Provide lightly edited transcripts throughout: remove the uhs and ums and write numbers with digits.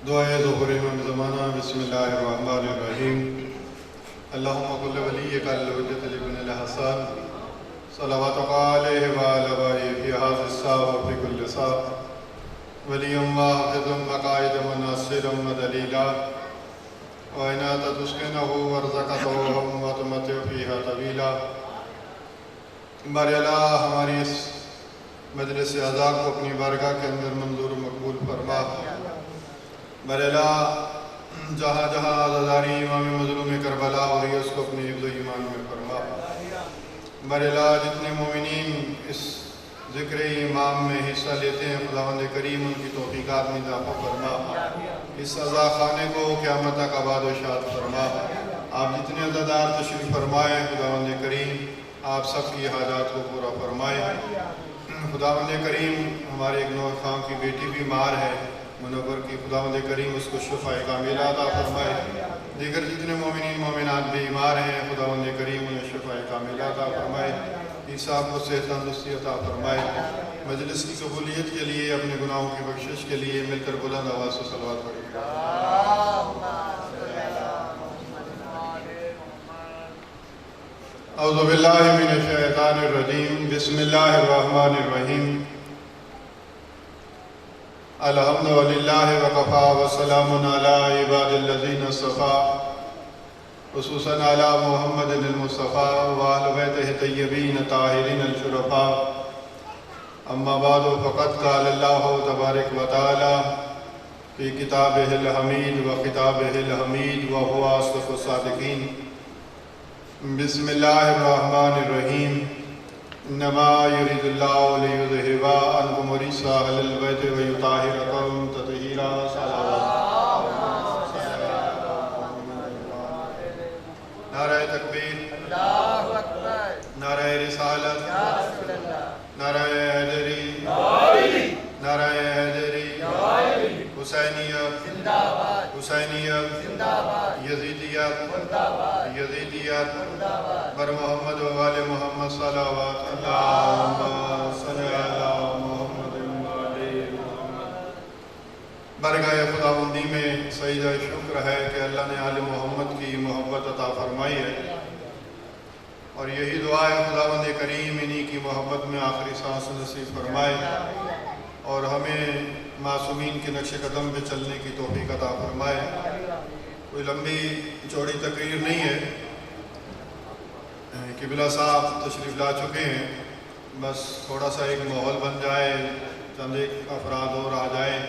دعائے ظہور امام زمانہ بسم اللہ الرحمن الرحیم اللہم کل ولیک الحجۃ ابن الحسن صلواتک علیہ وعلی آلہ فی ھذا الساع وفی کل ساع ولی واحفظ مقاعد مناصر ودلیلا وعنات تسکنہ ورزقتہ وتمتع فیہا طویلا۔ بارے اللہ ہماری اس مجلس اعزا کو اپنی بارگاہ کے اندر منظور و مقبول فرما۔ بارے اللہ جہاں جہاں عزاداری امام مظلوم کربلا ہو رہی ہے اس کو اپنے حفظ و ایمان میں فرما۔ بارے اللہ جتنے مومنین اس ذکر امام میں حصہ لیتے ہیں خداوند کریم ان کی توفیقات میں اضافہ فرما، اس عزا خانے کو قیامت تک آباد و شاد فرما۔ آپ جتنے عزادار تشریف فرمائے خداوند کریم آپ سب کی حاجات کو پورا فرمائے۔ خداوند کریم ہمارے ایک نور خان کی بیٹی بیمار ہے منور کی، خداوند کریم اس کو شفاء کاملہ عطا فرمائے۔ دیگر جتنے مومنین مومنات بیمار ہیں خداوند کریم انہیں شفاء کاملہ عطا فرمائے، عیسیٰ کو صحت تندرستی عطا فرمائے۔ مجلس کی قبولیت کے لیے اپنے گناہوں کی بخشش کے لیے مل کر بلند آواز سے صلوات پڑھیں۔ اعوذ باللہ من الشیطان الرجیم بسم اللہ الرحمن الرحیم الحمد للہ وکفیٰ وسلام علی عباد الذین اصطفیٰ خصوصاً علی محمد المصطفیٰ وآل بیتہ طیبین طاہرین الشرفاء۔ اما بعد فقد قال اللہ تبارک و تعالی فی کتابہ الحمید و خطابہ الحمید وہو اصدق الصادقین۔ بسم اللہ الرحمن الرحیم انما یرید اللہ لیذہب عنکم الرجس اہل البیت ویطہرکم تطہیرا۔ نعرہ تکبیر، نعرہ رسالت، نعرہ حیدری، نعرہ حیدری، حسینیت، حسینیت، یزیدیت، یزیدیت، بر محمد و آل محمد صلوات اللہم صلی علی محمد و آل محمد۔ برگاہ خداوندی میں سجدہ شکر ہے کہ اللہ نے آل محمد کی محبت عطا فرمائی ہے، اور یہی دعا ہے خداوند کریم انہی کی محبت میں آخری سانس نصیب فرمائے اور ہمیں معصومین کے نقش قدم پہ چلنے کی توفیق عطا فرمائے۔ کوئی لمبی چوڑی تقریر نہیں ہے، قبلہ صاحب تشریف لا چکے ہیں، بس تھوڑا سا ایک ماحول بن جائے، چند ایک افراد اور آ جائیں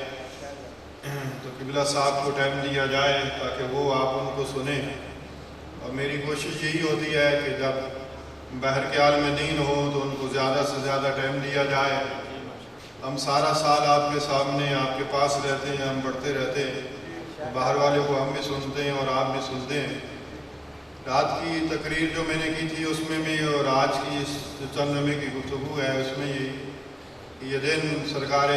تو قبلہ صاحب کو ٹائم دیا جائے تاکہ وہ آپ ان کو سنیں۔ اور میری کوشش یہی ہوتی ہے کہ جب بحر کے عالم دین ہو تو ان کو زیادہ سے زیادہ ٹائم دیا جائے۔ ہم سارا سال آپ کے سامنے آپ کے پاس رہتے ہیں، ہم بڑھتے رہتے ہیں، باہر والے کو ہم بھی سنتے ہیں اور آپ بھی سنتے ہیں۔ رات کی تقریر جو میں نے کی تھی اس میں بھی اور آج کی اس چند لمحے کی گفتگو ہے اس میں یہ دن سرکار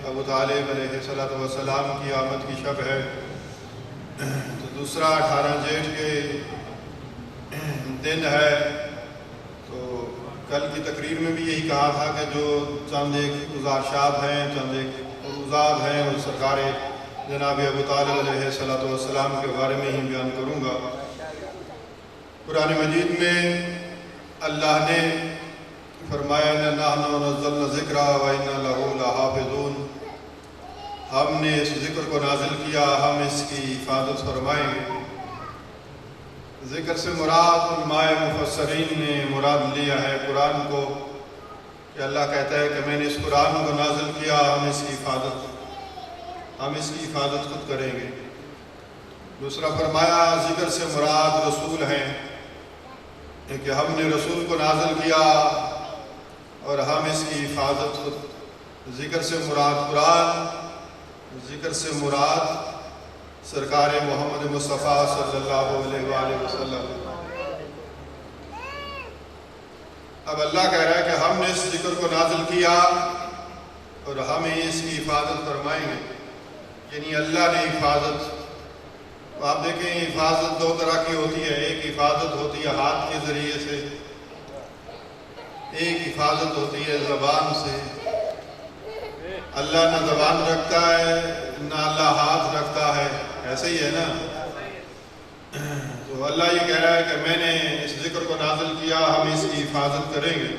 ابو طالب علیہ السلام کی آمد کی شب ہے، تو دوسرا 18 جیٹھ کے دن ہے۔ تو کل کی تقریر میں بھی یہی کہا تھا کہ جو چند ایک گزارشات ہیں، چند ایک عروضات ہیں وہ سرکار جناب ابو طالب علیہ السلام کے بارے میں ہی بیان کروں گا۔ قرآن مجید میں اللہ نے فرمایا اِنَّا نَحْنُ نَزَّلْنَا الذِّكْرَ وَإِنَّا لَهُ لَحَافِظُونَ، ہم نے اس ذکر کو نازل کیا، ہم اس کی حفاظت فرمائیں گے۔ ذکر سے مراد علماء مفسرین نے مراد لیا ہے قرآن کو، کہ اللہ کہتا ہے کہ میں نے اس قرآن کو نازل کیا، ہم اس کی حفاظت خود کریں گے۔ دوسرا فرمایا ذکر سے مراد رسول ہیں، کہ ہم نے رسول کو نازل کیا اور ہم اس کی حفاظت خود۔ ذکر سے مراد قرآن، ذکر سے مراد سرکار محمد مصطفیٰ صلی اللہ علیہ وآلہ وسلم۔ اب اللہ کہہ رہا ہے کہ ہم نے اس ذکر کو نازل کیا اور ہمیں اس کی حفاظت فرمائیں گے، یعنی اللہ نے حفاظت۔ تو آپ دیکھیں حفاظت دو طرح کی ہوتی ہے، ایک حفاظت ہوتی ہے ہاتھ کے ذریعے سے، ایک حفاظت ہوتی ہے زبان سے۔ اللہ نہ زبان رکھتا ہے، نہ اللہ ہاتھ رکھتا ایسے ہی ہے نا. تو اللہ یہ کہہ رہا ہے کہ میں نے اس ذکر کو نازل کیا، ہم اس کی حفاظت کریں گے.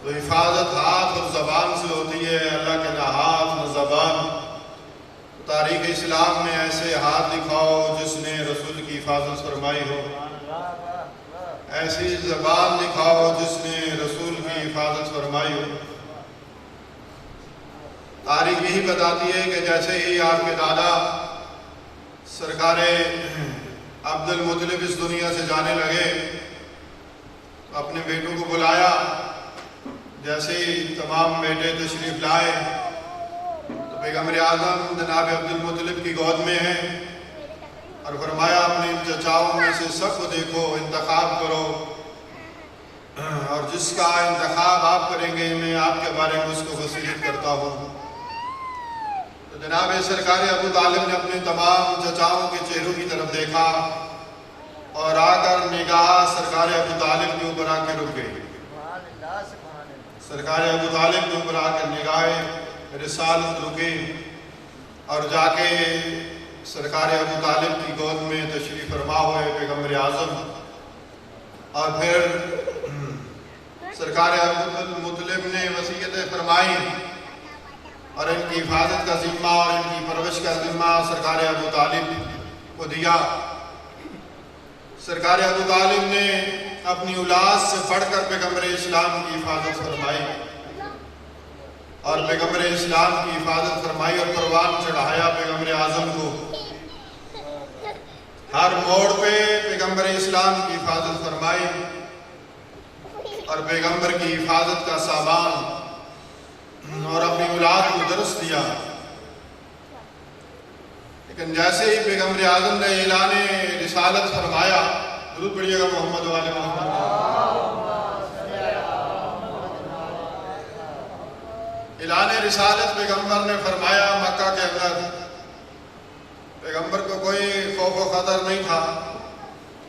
تو حفاظت ہاتھ اور زبان سے ہوتی ہے. اللہ کے نہ ہاتھ نہ زبان. تاریخ اسلام میں ایسے ہاتھ دکھاؤ جس نے رسول کی حفاظت فرمائی ہو، ایسی زبان دکھاؤ جس نے رسول کی حفاظت فرمائی ہو. تاریخ یہی بتاتی ہے کہ جیسے ہی آپ کے دادا سرکار عبد المطلب اس دنیا سے جانے لگے، اپنے بیٹوں کو بلایا. جیسے ہی تمام بیٹے تشریف لائے تو پیغمبر اعظم جناب عبد المطلب کی گود میں ہیں، اور فرمایا اپنے چچاؤں میں سے سب کو دیکھو، انتخاب کرو، اور جس کا انتخاب آپ کریں گے میں آپ کے بارے میں اس کو وصیت کرتا ہوں. تو جناب سرکار ابو طالب نے اپنے تمام چچاؤں کے چہروں کی طرف دیکھا اور آ کر نگاہ سرکار ابو طالب کے اوپر آ کے رک گئی. سرکار ابو طالب کے اوپر آ کر نگاہ رسالت رکی، اور جا کے سرکار ابو طالب کی گود میں تشریف فرما ہوئے پیغمبر اعظم. اور پھر سرکار عبد المطلب نے وصیتیں فرمائی اور ان کی حفاظت کا ذمہ اور ان کی پرورش کا ذمہ سرکار ابو طالب کو دیا. سرکار ابو طالب نے اپنی اولاد سے بڑھ کر پیغمبر اسلام کی حفاظت فرمائی، اور پیغمبر اسلام کی حفاظت فرمائی اور پروان چڑھایا پیغمبر اعظم کو. ہر موڑ پہ پیغمبر اسلام کی حفاظت فرمائی اور پیغمبر کی حفاظت کا سامان اور اپنی اولاد کو درس دیا. لیکن جیسے ہی پیغمبر اعظم نے اعلان رسالت فرمایا، درود پڑھیے گا محمد والے محمد، اعلان رسالت پیغمبر نے فرمایا مکہ کے اندر. پیغمبر کو کوئی خوف و خطر نہیں تھا،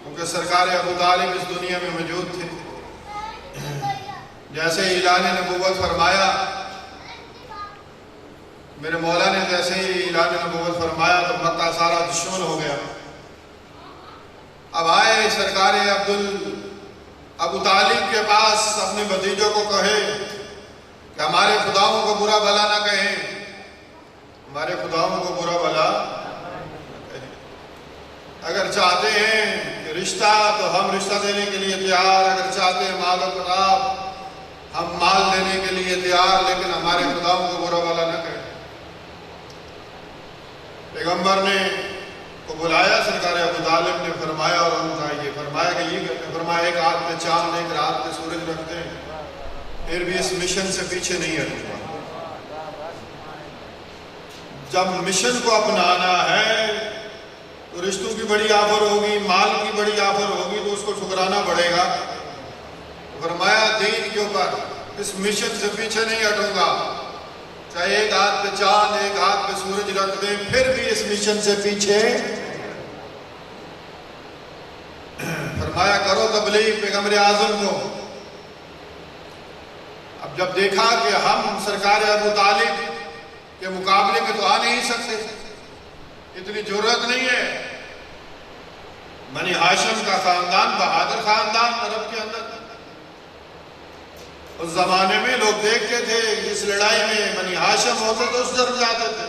کیونکہ سرکار ابو طالب اس دنیا میں موجود تھے. جیسے اعلان نبوت فرمایا، میرے مولا نے جیسے ہی اعلان نبوت فرمایا تو مکہ سارا دشمن ہو گیا. اب آئے سرکار ابو طالب کے پاس اپنے بھتیجوں کو کہے کہ ہمارے خداؤں کو برا بھلا نہ کہیں، ہمارے خداؤں کو برا بھلا. اگر چاہتے ہیں کہ رشتہ تو ہم رشتہ دینے کے لیے تیار، اگر چاہتے ہیں مال و کتاب ہم مال دینے کے لیے تیار، لیکن ہمارے خداؤں کو برا بھلا نہ کہیں. پیغمبر نے کو بلایا سرکار ابو طالب نے، فرمایا اور ان کا یہ فرمایا کہ یہ فرمایا ایک ہاتھ میں چاند ایک رات میں سورج رکھتے ہیں، پھر بھی اس مشن سے پیچھے نہیں ہٹوں گا. جب مشن کو اپنانا ہے تو رشتوں کی بڑی آفر ہوگی، مال کی بڑی آفر ہوگی تو اس کو ٹھکرانا پڑے گا. فرمایا دین کے اوپر اس مشن سے پیچھے نہیں ہٹوں گا، چاہے ایک ہاتھ پہ چاند ایک ہاتھ پہ سورج رکھ دیں، پھر بھی اس مشن سے پیچھے. فرمایا کرو تبلیغ پیغمبر اعظم کو. اب جب دیکھا کہ ہم سرکار ابو طالب کے مقابلے میں تو آ نہیں سکتے، اتنی جرأت نہیں ہے. بنی ہاشم کا خاندان بہادر خاندان عرب کے اندر. اس زمانے میں لوگ دیکھتے تھے اس لڑائی میں بنی ہاشم ہوتے تو اس ضرور جاتے تھے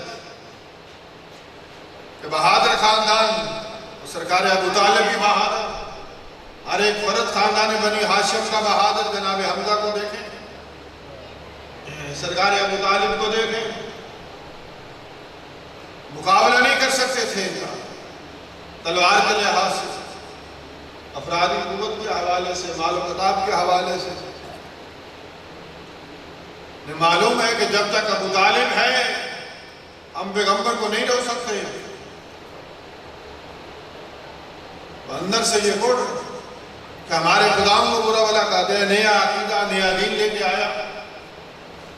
کہ بہادر خاندان، سرکار ابو طالب بھی بہادر. ہر ایک فرد خاندان بنی ہاشم کا بہادر. جناب حمزہ کو دیکھیں، سرکار ابو طالب کو دیکھیں، مقابلہ نہیں کر سکتے تھے ان کا تلوار کے لحاظ سے، افرادی قوت کے حوالے سے، مال و کتاب کے حوالے سے. معلوم ہے کہ جب تک ابو طالب ہے ہم پیغمبر کو نہیں روک سکتے. اندر سے یہ کوڑ کہ ہمارے خداؤں کو برا بھلا کہتے ہیں، نیا عقیدہ نیا دین لے کے آیا.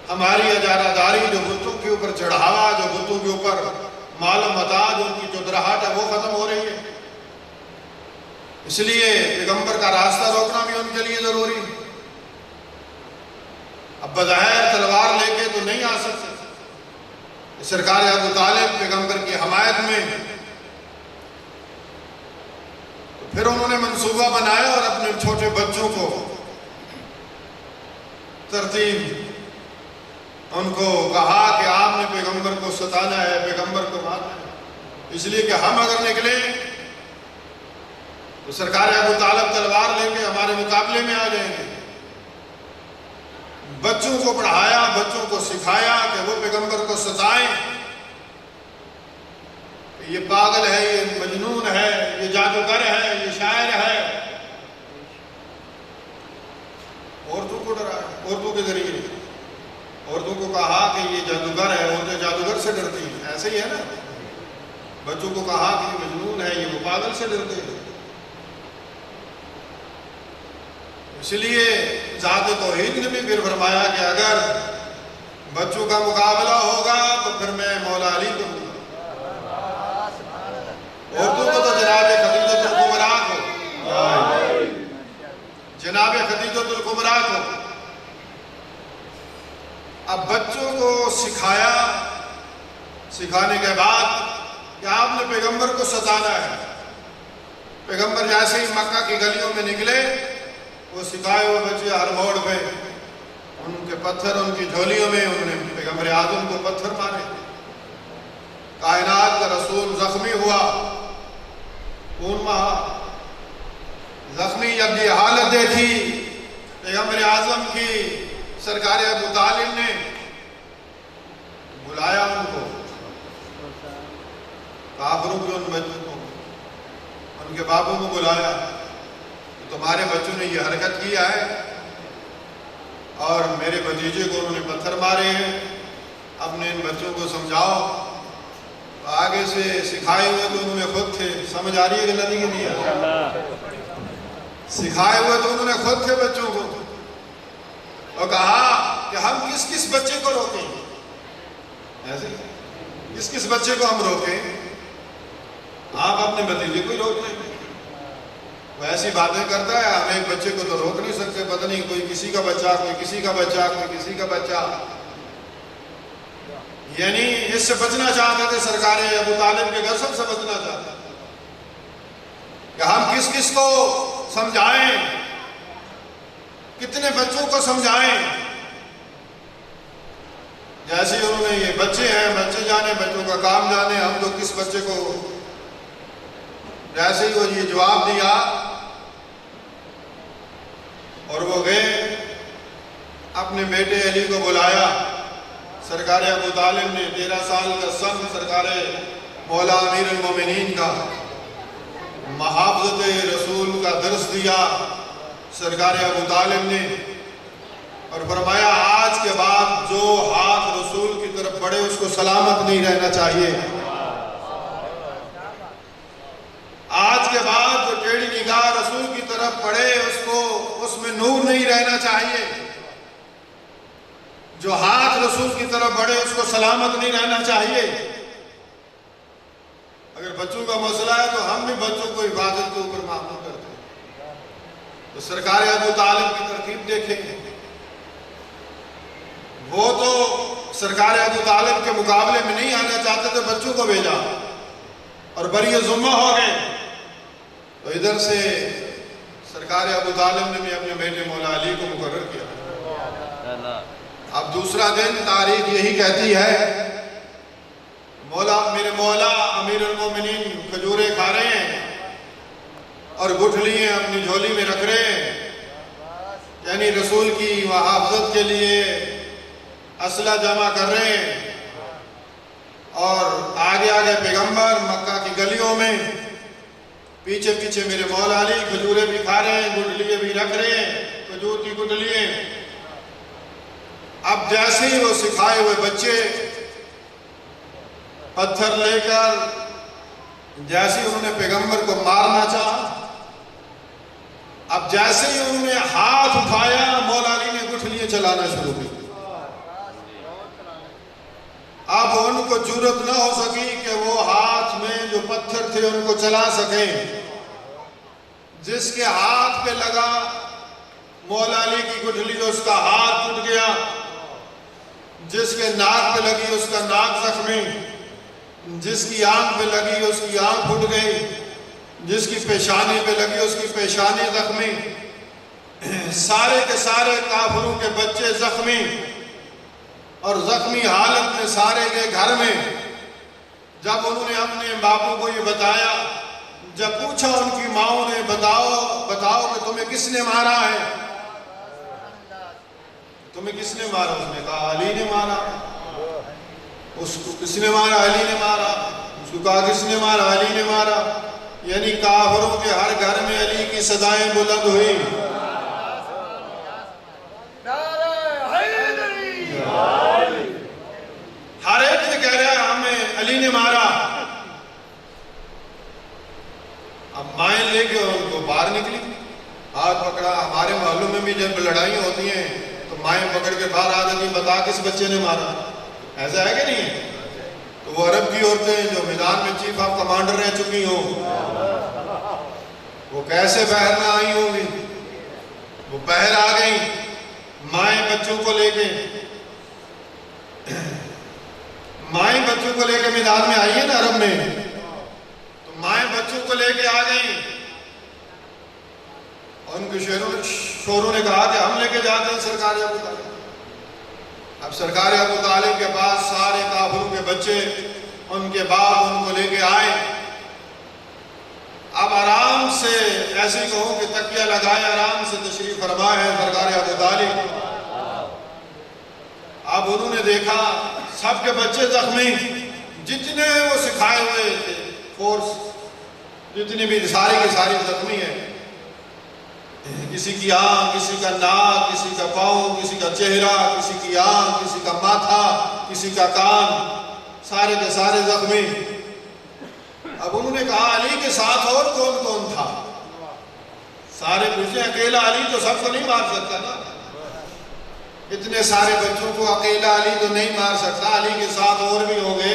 ہماری اجارہ داری جو بتوں کے اوپر چڑھاوا، جو بتوں کے اوپر مال و متاع، جو ان کی چودراہٹ ہے وہ ختم ہو رہی ہے. اس لیے پیغمبر کا راستہ روکنا بھی ان کے لیے ضروری ہے. اب بظاہر تلوار لے کے تو نہیں آ سکتے. سرکار ابو طالب پیغمبر کی حمایت میں انہوں نے منصوبہ بنایا اور اپنے چھوٹے بچوں کو ترتیب ان کو کہا کہ آپ نے پیغمبر کو ستانا ہے، پیغمبر کو مارنا ہے، اس لیے کہ ہم اگر نکلیں تو سرکار ابو طالب تلوار لے کے ہمارے مقابلے میں آ جائیں گے۔ بچوں کو پڑھایا، بچوں کو سکھایا کہ وہ پیغمبر کو ستائیں، یہ پاگل ہے، یہ مجنون ہے، یہ جادوگر ہے، یہ شاعر ہے۔ عورتوں کو ڈرایا، عورتوں کے ذریعے عورتوں کو کہا کہ یہ جادوگر ہے، عورتیں جادوگر سے ڈرتی ہیں، ایسے ہی ہے نا۔ بچوں کو کہا کہ یہ مجنون ہے، یہ وہ پاگل سے ڈرتے ہیں۔ اس لیے ذات توحید نے بھی پھر فرمایا کہ اگر بچوں کا مقابلہ ہوگا تو پھر میں مولا علی کو دوں گا۔ عورتوں کو تو جناب خدیجۃ الکبریٰ کو، جناب خدیجۃ الکبریٰ کو۔ اب بچوں کو سکھایا، سکھانے کے بعد کہ آپ نے پیغمبر کو ستانا ہے۔ پیغمبر جیسے ہی مکہ کی گلیوں میں نکلے، وہ سکھائے ہوئے بچے ہر موڑ پہ ان کے پتھر ان کی جھولیوں میں، انہوں نے پیغمبر اعظم کو پتھر مارے۔ کائنات کا رسول زخمی ہوا، خون بہا، زخمی جب یہ حالت دیکھی پیغمبر اعظم کی، سرکار ابو طالب نے بلایا ان کو، کافروں کے ان بچوں کو، ان کے باپوں کو بلایا، تمہارے بچوں نے یہ حرکت کیا ہے اور میرے بھتیجے کو انہوں نے پتھر مارے ہیں، اپنے ان بچوں کو سمجھاؤ۔ آگے سے سکھائے ہوئے تو انہوں نے خود تھے، سمجھ آ رہی ہے کہ نہیں سکھائے ہوئے تو انہوں نے خود تھے بچوں کو، اور کہا کہ ہم کس کس بچے کو روکیں، ایسے کس کس بچے کو ہم روکیں، آپ اپنے بھتیجے کو ہی روک لیں۔ وہ ایسی باتیں کرتا ہے، ہم ایک بچے کو تو روک نہیں سکتے، پتہ نہیں کوئی کسی کا بچہ، کوئی کسی کا بچہ، کوئی کسی کا بچہ۔ یعنی اس سے بچنا چاہتے تھے، سرکار ابو طالب کے غضب سے بچنا چاہتے تھے کہ ہم کس کس کو سمجھائیں، کتنے بچوں کو سمجھائیں۔ جیسے انہوں نے یہ بچے ہیں، بچے جانے، بچوں کا کام جانے، ہم تو کس بچے کو، جیسے ہی وہ یہ جواب دیا اور وہ گئے، اپنے بیٹے علی کو بلایا۔ سرکار ابو طالب نے 13 سال کا سن سرکار مولا امیر المومنین کا محافظت رسول کا درس دیا سرکار ابو طالب نے، اور فرمایا آج کے بعد جو ہاتھ رسول کی طرف بڑھے اس کو سلامت نہیں رہنا چاہیے، آج کے بعد جو ٹیڑھی نگاہ رسول کی طرف پڑے اس میں نور نہیں رہنا چاہیے، جو ہاتھ رسول کی طرف بڑھے اس کو سلامت نہیں رہنا چاہیے۔ اگر بچوں کا مسئلہ ہے تو ہم بھی بچوں کو عبادت کے اوپر معمول کرتے ہیں، تو سرکار ابو طالب کی ترتیب دیکھیں، وہ تو سرکار ابو طالب کے مقابلے میں نہیں آنا چاہتے تھے، بچوں کو بھیجا اور بری ذمہ ہو گئے۔ تو ادھر سے سرکار ابو طالب نے بھی اپنے بیٹے مولا علی کو مقرر کیا۔ اب دوسرا دن تاریخ یہی کہتی ہے، میرے مولا امیر المومنین کھجورے کھا رہے ہیں اور گٹھلی اپنی جھولی میں رکھ رہے ہیں، یعنی رسول کی محافظت کے لیے اسلحہ جمع کر رہے ہیں، اور آگے آگے پیغمبر مکہ کی گلیوں میں، پیچھے پیچھے میرے مولا علی کھجورے بھی کھا رہے ہیں، گٹھلیے بھی رکھ رہے ہیں، کھجور کی گٹھلیے۔ اب جیسے ہی وہ سکھائے ہوئے بچے پتھر لے کر جیسے ہی انہوں نے پیغمبر کو مارنا چاہا، اب جیسے ہی انہوں نے ہاتھ اٹھایا، مولا علی نے گٹھلیاں چلانا شروع کی۔ اب ان کو جرأت نہ ہو سکی کہ وہ ہاتھ میں جو پتھر تھے ان کو چلا سکیں۔ جس کے ہاتھ پہ لگا مولا علی کی گٹھلی، اس کا ہاتھ ٹوٹ گیا، جس کے ناک پہ لگی اس کا ناک زخمی، جس کی آنکھ پہ لگی اس کی آنکھ پھٹ گئی، جس کی پیشانی پہ لگی اس کی پیشانی زخمی، سارے کے سارے کافروں کے بچے زخمی، اور زخمی حالت میں سارے کے گھر میں۔ جب انہوں نے اپنے باپو کو یہ بتایا، جب پوچھا ان کی ماؤں نے، بتاؤ کہ تمہیں کس نے مارا ہے، تمہیں کس نے مارا؟ اس نے کہا علی نے مارا۔ اس کو کس نے مارا؟ علی نے مارا۔ اس کو کہا کس نے مارا؟ علی نے مارا۔ یعنی کافروں کے ہر گھر میں علی کی صدائیں بلند ہوئی۔ ہر ایک نے کہہ رہا ہے ہمیں علی نے مارا۔ اب مائیں لے کے ان کو باہر نکلی، ہاتھ پکڑا۔ ہمارے محلوں میں بھی جب لڑائی ہوتی ہیں تو مائیں پکڑ کے باہر آ جاتی، بتا کس بچے نے مارا، ایسا ہے کہ نہیں ہے؟ تو وہ عرب کی عورتیں جو میدان میں چیف آف کمانڈر رہ چکی ہوں، وہ کیسے باہر نہ آئی ہوں گی؟ وہ باہر آ گئی، مائیں بچوں کو لے کے میدان میں آئی ہے نا عرب میں، تو مائیں بچوں کو لے کے آ گئیں، اور ان کے شوروں نے کہا کہ ہم لے کے جاتے ہیں سرکار ابو طالب۔ اب سرکار ابو طالب کے پاس سارے کافروں کے بچے، ان کے باپ ان کو لے کے آئے۔ اب آرام سے، ایسے کہوں کہ تکیہ لگائے، آرام سے تشریف فرما ہے سرکار ابو طالب۔ اب انہوں نے دیکھا سب کے بچے زخمی، جتنے وہ سکھائے ہوئے تھے فورس، جتنی بھی ساری کی ساری زخمی ہیں۔ کسی کی آنکھ، کسی کا ناک، کسی کا پاؤں، کسی کا چہرہ، کسی کی آنکھ، کسی کا ماتھا، کسی کا کان، سارے کے سارے زخمی۔ اب انہوں نے کہا علی کے ساتھ اور کون کون تھا؟ سارے پوچھے، اکیلا علی تو سب کو نہیں مار سکتا نا، اتنے سارے بچوں کو اکیلا علی تو نہیں مار سکتا، علی کے ساتھ اور بھی ہوں گے،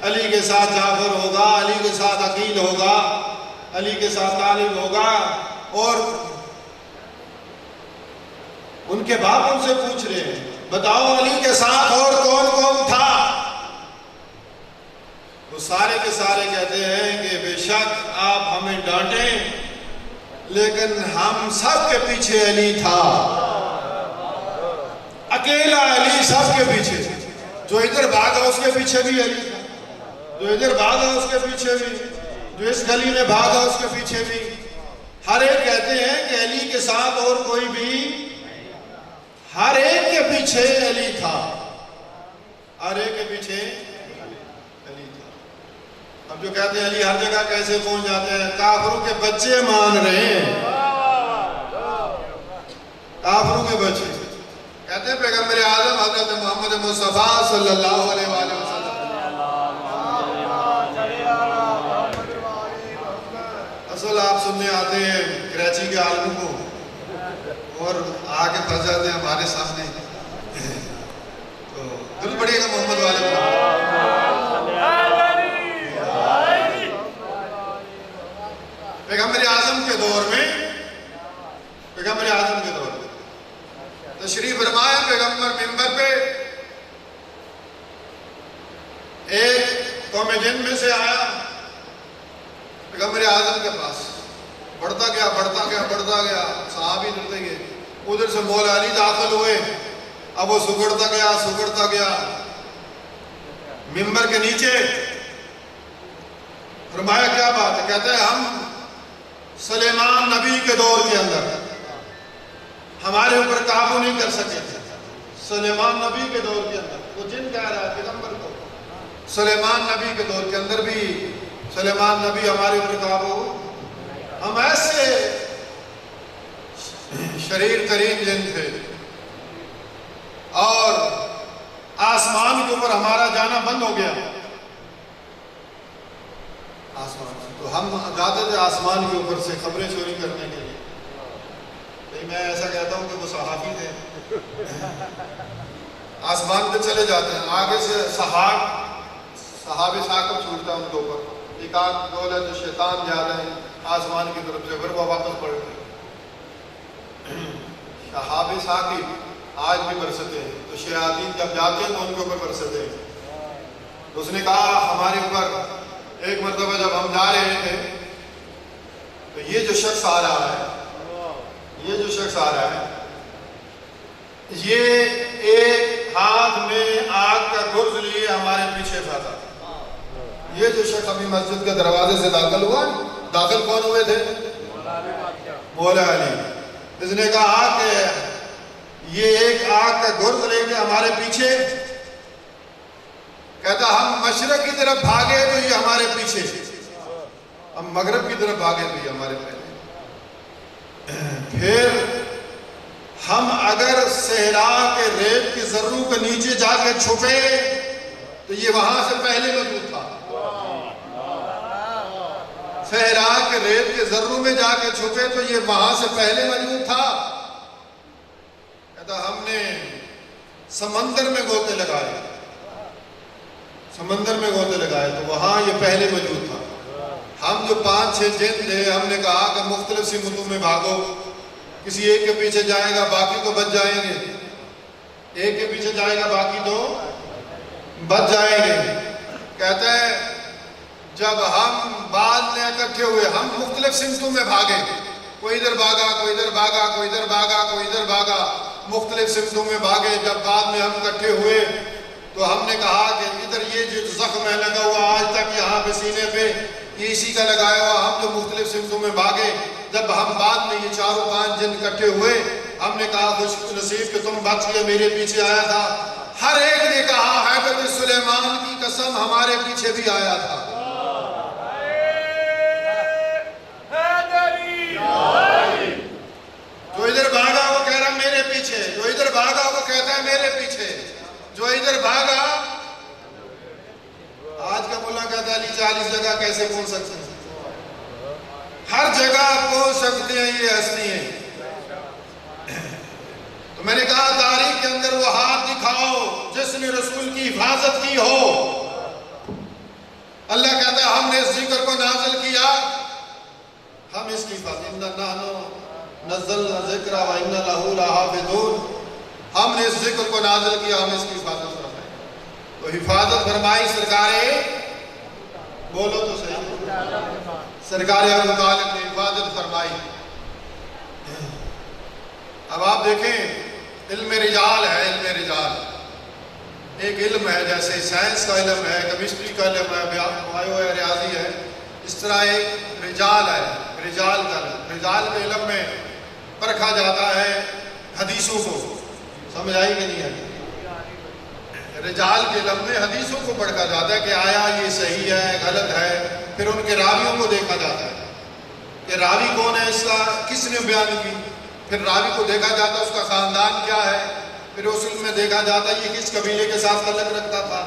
علی کے ساتھ جعفر ہوگا، علی کے ساتھ عقیل ہوگا، علی کے ساتھ طالب ہوگا۔ اور ان کے باپ ان سے پوچھ رہے ہیں بتاؤ علی کے ساتھ اور کون کون تھا؟ وہ سارے کے سارے کہتے ہیں کہ بے شک آپ ہمیں ڈانٹیں لیکن ہم سب کے پیچھے علی تھا، اکیلا علی سب کے پیچھے، جو ادھر بھاگا اس کے پیچھے بھی علی تھا، جو ادھر بھاگا اس کے پیچھے بھی، جو اس گلی میں بھاگا اس کے پیچھے بھی۔ ہر ایک کہتے ہیں کہ علی کے ساتھ اور کوئی بھی، ہر ایک کے پیچھے علی تھا، ہر ایک کے پیچھے علی تھا۔ اب جو کہتے ہیں علی ہر جگہ کیسے پہنچ جاتے ہیں؟ کافروں کے بچے مان رہے ہیں، کافروں کے بچے کہتے ہیں پیغمبر اعظم حضرت محمد مصطفیٰ صلی اللہ علیہ وآلہ وسلم۔ اصل آپ سننے آتے ہیں کراچی کے عالموں کو اور آگے پھنس جاتے ہیں ہمارے سامنے، تو دل پڑیے گا محمد والے کو۔ پیغمبر اعظم کے دور میں، پیغمبر اعظم کے دور میں تشریف فرمایا پیغمبر منبر پہ، ایک قوم جن میں سے آیا پیغمبر اعظم کے پاس، بڑھتا گیا بڑھتا گیا بڑھتا گیا، صحابی ڈرتے گئے، ادھر سے مولا علی داخل ہوئے، اب وہ سکڑتا گیا سکڑتا گیا، منبر کے نیچے فرمایا کیا بات ہے؟ کہتے ہیں ہم سلیمان نبی کے دور کے اندر ہمارے اوپر قابو نہیں کر سکے تھے، سلیمان نبی کے دور کے اندر، وہ جن کہہ رہا ہے پیغمبر کو، سلیمان نبی کے دور کے اندر بھی سلیمان نبی ہمارے اوپر قابو، ہم ایسے شریر ترین جن تھے، اور آسمان کے اوپر ہمارا جانا بند ہو گیا، آسمان سے تو ہم جاتے تھے آسمان کے اوپر سے خبریں چوری کرنے کے لیے۔ میں ایسا کہتا ہوں کہ وہ صحابی تھے، آسمان پہ چلے جاتے ہیں، آگے سے صحابی ساکب چھوٹتا ان کے اوپر، ایک آنکھ گول ہے جو شیطان جاتا ہے آسمان کی طرف سے، پھر وہ واپس پڑ گئے۔ صحابی ساکب آج بھی برستے ہیں، تو شیاطین جب جاتے ہیں تو ان کے اوپر برستے ہیں۔ تو اس نے کہا ہمارے اوپر ایک مرتبہ جب ہم جا رہے تھے یہ جو شخص آ رہا ہے، یہ جو شخص آ رہا ہے، یہ ایک ہاتھ میں آگ کا گرز لیے ہمارے پیچھے تھا۔ یہ جو شخص ابھی مسجد کے دروازے سے داخل ہوا، داخل کون ہوئے تھے؟ مولا علی۔ اس نے کہا کہ یہ ایک آگ کا گرز لے کے ہمارے پیچھے، کہتا ہم مشرق کی طرف بھاگے تو یہ ہمارے پیچھے، ہم مغرب کی طرف بھاگے تو یہ ہمارے پہلے۔ پھر ہم اگر صحرا کے ریت کے ذروں کے نیچے جا کے چھپے تو یہ وہاں سے پہلے موجود تھا۔ صحرا کے ریت کے ذروں میں جا کے چھپے تو یہ وہاں سے پہلے موجود تھا۔ کہتا ہم نے سمندر میں گوتے لگائے، سمندر میں گوتے لگائے تو وہاں یہ پہلے موجود تھا۔ ہم جو 5-6 جن تھے، ہم نے کہا کہ مختلف سمتوں میں بھاگو، کسی ایک کے پیچھے جائے گا باقی تو بچ جائیں گے، ایک کے پیچھے جائے گا باقی تو بچ جائیں گے۔ کہتا ہے جب ہم بعد میں اکٹھے ہوئے، ہم مختلف سمتوں میں بھاگے، کوئی ادھر بھاگا، کوئی ادھر بھاگا، کوئی ادھر بھاگا، کوئی ادھر بھاگا، مختلف سمتوں میں بھاگے۔ جب بعد میں ہم اکٹھے ہوئے تو ہم نے کہا کہ ادھر یہ جو زخم ہے لگا ہوا آج تک یہاں پہ سینے پہ، یہ اسی کا لگایا ہوا، ہم جو مختلف سمتوں میں بھاگے۔ جب ہم بعد میں یہ 4-5 جن اکٹھے ہوئے، ہم نے کہا خوش نصیب کہ تم بچ گئے، میرے پیچھے آیا تھا۔ ہر ایک نے کہا حضرت سلیمان کی قسم ہمارے پیچھے بھی آیا تھا۔ جو ادھر بھاگا وہ کہہ رہا میرے پیچھے، جو ادھر بھاگا وہ کہتا ہے میرے پیچھے، جو ادھر بھاگا۔ آج کا ملا کہتا ہے علی 40 جگہ کیسے پہنچ سکتے ہیں؟ ہر جگہ پہنچ سکتے ہیں، یہ ہستی ہیں۔ تو میں نے کہا تاریخ کے اندر وہ ہاتھ دکھاؤ جس نے رسول کی حفاظت کی ہو۔ اللہ کہتا ہے ہم نے اس ذکر کو نازل کیا، ہم اس کی حفاظت، نزلنا ذکر و انا لہ لحافظون، ہم نے اس ذکر کو نازل کیا، ہم اس کی حفاظت فرمائی۔ تو حفاظت فرمائی سرکار، بولو تو صحیح، سرکار ابو طالب نے حفاظت فرمائی۔ اب آپ دیکھیں علم رجال ہے، علم رجال ایک علم ہے، جیسے سائنس کا علم ہے، کیمسٹری کا علم ہے، بایو ہے، ریاضی ہے، اس طرح ایک رجال ہے، رجال کا علم۔ رجال کے علم میں پرکھا جاتا ہے حدیثوں کو، سمجھ آئی کہ نہیں آئی؟ رجال کے علم میں حدیثوں کو پڑھا جاتا ہے کہ آیا یہ صحیح ہے غلط ہے، پھر ان کے راویوں کو دیکھا جاتا ہے کہ راوی کون ہے، اس کا کس نے بیان کی، پھر راوی کو دیکھا جاتا ہے اس کا خاندان کیا ہے، پھر اس علم میں دیکھا جاتا ہے یہ کس قبیلے کے ساتھ تعلق رکھتا تھا،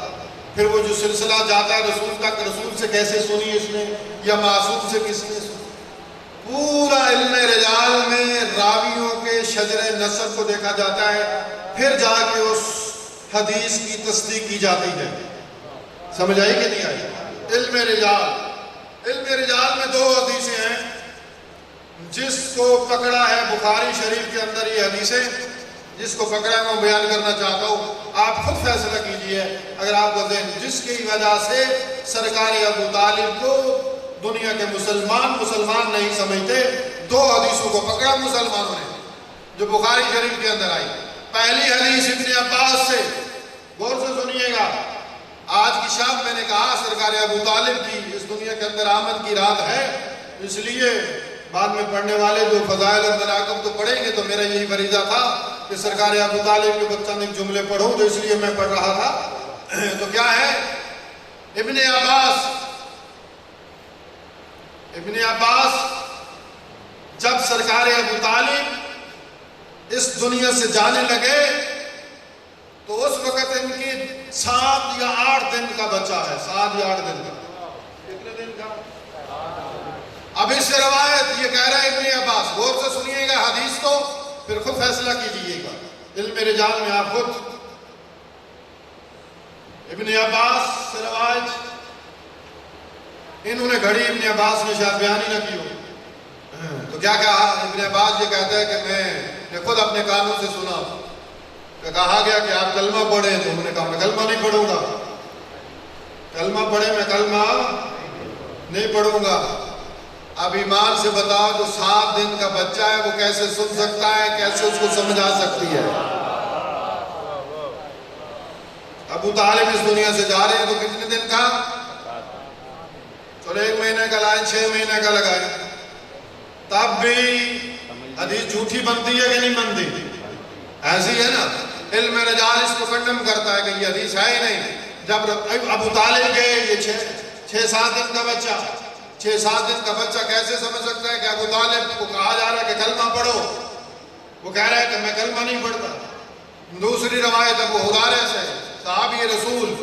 پھر وہ جو سلسلہ جاتا ہے رسول تک، رسول سے کیسے سنی اس نے، یا معصوم سے کس نے سنی۔ پورا علم رجال میں راویوں کے شجر نسب کو دیکھا جاتا ہے، پھر جا کے اس حدیث کی تصدیق کی جاتی ہے۔ سمجھ آئی کہ نہیں آئی؟ علم رجال، علم رجال میں 2 حدیثیں ہیں، جس کو پکڑا ہے بخاری شریف کے اندر یہ حدیثیں، جس کو پکڑا ہے میں بیان کرنا چاہتا ہوں، آپ خود فیصلہ کیجئے۔ اگر آپ کو ذہن جس کی وجہ سے سرکار ابو طالب کو دنیا کے مسلمان نہیں سمجھتے، 2 حدیثوں کو پکڑا مسلمانوں نے جو بخاری شریف کے اندر آئی۔ پہلی حدیث ابن عباس سے، غور سے سنیے گا، آج کی شام میں نے کہا سرکار ابو طالب کی اس دنیا کے اندر آمد کی رات ہے، اس لیے بعد میں پڑھنے والے جو فضائل اور مناقب تو پڑھیں گے، تو میرا یہی فریضہ تھا کہ سرکار ابو طالب کے چند ایک جملے پڑھوں، تو اس لیے میں پڑھ رہا تھا۔ تو کیا ہے؟ ابن عباس جب سرکار ابو طالب اس دنیا سے جانے لگے تو اس وقت ان کی 7 یا 8 دن کا بچہ ہے، 7 یا 8 دن کا۔ کتنے دن کا؟ اب اس سے روایت یہ کہہ رہا ہے ابن عباس، غور سے سنیے گا حدیث کو، پھر خود فیصلہ کیجئے گا، علم رجال میں آپ خود۔ ابن عباس سے روایت، انہوں نے گھڑی ابن عباس نے شاید بیان ہی نہ کی ہو، تو کیا کہا؟ ابن عباس یہ کہتا ہے کہ میں نے خود اپنے کانوں سے سنا کہ کہا گیا کہ آپ کلمہ پڑھیں، تو انہوں نے کہا میں کلمہ نہیں پڑھوں گا، کلمہ پڑھیں، میں کلمہ نہیں پڑھوں گا۔ اب ایمان سے بتاؤ جو 7 دن کا بچہ ہے وہ کیسے سن سکتا ہے، کیسے اس کو سمجھ آ سکتی ہے؟ ابو طالب اس دنیا سے جا رہے ہیں تو کتنے دن کا؟ چلو 1 مہینے کا لائن 6 مہینے کا لگائے، تب بھی حدیث جھوٹی بنتی ہے کہ نہیں بنتی؟ ایسی ہے نا، علم رجال اس کو کنڈم کرتا ہے کہ یہ حدیث ہے ہی نہیں۔ جب ابو طالب گئے، یہ 6-7 دن کا بچہ، 6-7 دن کا بچہ کیسے سمجھ سکتا ہے کہ ابو طالب کو کہا جا رہا ہے کہ کلمہ پڑھو، وہ کہہ رہا ہے کہ میں کلمہ نہیں پڑھتا۔ دوسری روایت ابو ہریرہ سے، صحابی رسول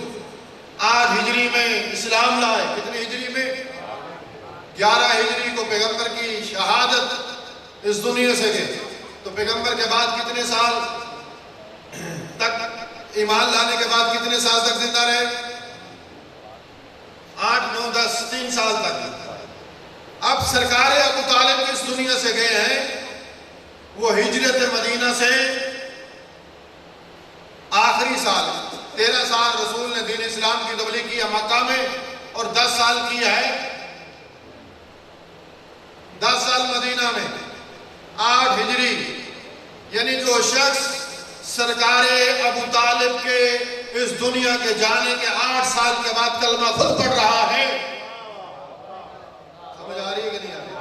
8 ہجری میں اسلام لائے۔ کتنی ہجری میں؟ 11 ہجری کو پیغمبر کی شہادت اس دنیا سے گئے، تو پیغمبر کے بعد کتنے سال تک، ایمان لانے کے بعد کتنے سال تک زندہ رہے؟ 8 9 10 3 سال تک۔ اب سرکار ابو طالب اس دنیا سے گئے ہیں، وہ ہجرت مدینہ سے آخری سال 13 سال رسول نے دین اسلام کی تبلیغ کی ہے مکہ میں، اور 10 سال کی ہے 10 سال مدینہ میں، 8 ہجری۔ یعنی جو شخص سرکار ابو طالب کے اس دنیا کے جانے کے 8 سال کے بعد کلمہ خود پڑھ رہا ہے، سمجھ آ رہی ہے کہ نہیں آ رہی؟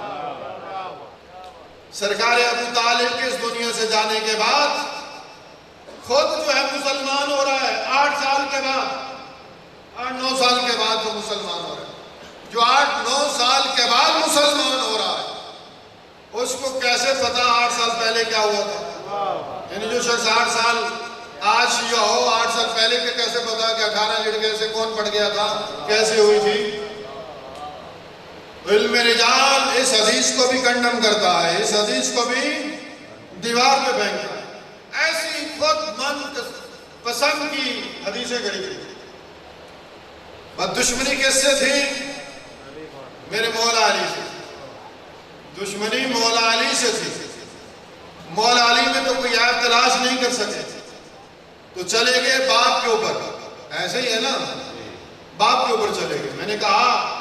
سرکار ابو طالب کے اس دنیا سے جانے کے بعد خود جو ہے مسلمان ہو رہا ہے 8 سال کے بعد، 8 9 سال کے بعد وہ مسلمان ہو رہا ہے۔ جو 8 9 سال کے بعد مسلمان ہو رہا ہے، اس کو کیسے پتا 8 سال پہلے کیا ہوا تھا؟ یعنی جو شخص 8 سال آج شیعہ ہو، 8 سال پہلے کے کیسے پتا کہ 18 لڑکے سے کون پڑ گیا تھا، کیسے ہوئی تھی؟ علم رجال اس حدیث کو بھی کنڈم کرتا ہے، اس حدیث کو بھی دیوار پہ پھینکتا ہے۔ ایسی خود من پسند کی حدیثیں گڑی تھی۔ بد دشمنی کس سے تھی؟ میرے مولا علی سے۔ دشمنی مولا علی سے تھی۔ مولا علی میں تو کوئی عیب تلاش نہیں کر سکے، تو چلے گئے باپ کے اوپر۔ ایسے ہی ہے نا، باپ کے اوپر چلے گئے۔ میں نے کہا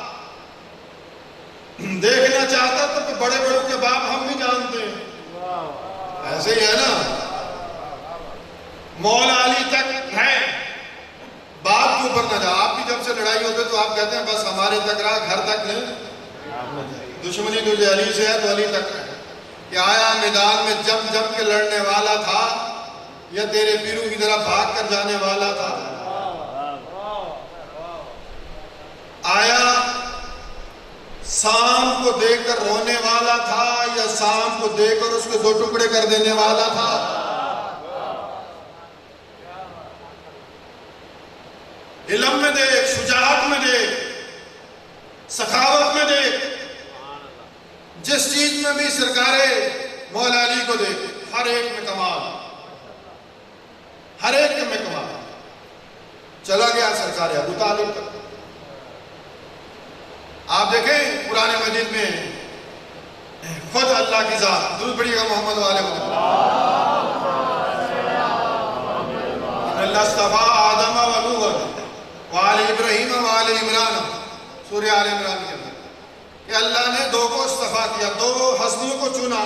دیکھنا چاہتا تو بڑے بڑوں کے باپ ہم بھی جانتے ہیں، ایسے ہی ہے نا۔ مولا علی تک ہے، باپ کے اوپر نہ جا۔ آپ کی جب سے لڑائی ہوتے تو آپ کہتے ہیں بس ہمارے تک رہا، گھر تک نہیں۔ دشمنی تجھے علی سے ہے تو علی تک ہے۔ کہ آیا میدان میں جم کے لڑنے والا تھا یا تیرے پیرو کی طرح بھاگ کر جانے والا تھا؟ آیا سام کو دیکھ کر رونے والا تھا یا سام کو دیکھ کر اس کے 2 ٹکڑے کر دینے والا تھا؟ علم میں دیکھ، شجاعت میں دیکھ، سخاوت میں دیکھ، جس چیز میں بھی سرکار مولا علی کو دیکھ، ہر ایک میں کمال، ہر ایک میں کمال۔ چلا گیا سرکار ابو طالب تک۔ آپ دیکھیں قرآن مجید میں خود اللہ کی ذات، درود پڑھیے گا محمد والے محمد، اللہ اصطفیٰ آدم و نوح وآل ابراہیم وآل عمران، سورہ آل عمران کے اندر، کہ اللہ نے 2 کو اصطفیٰ کیا، 2 ہستیوں کو چنا،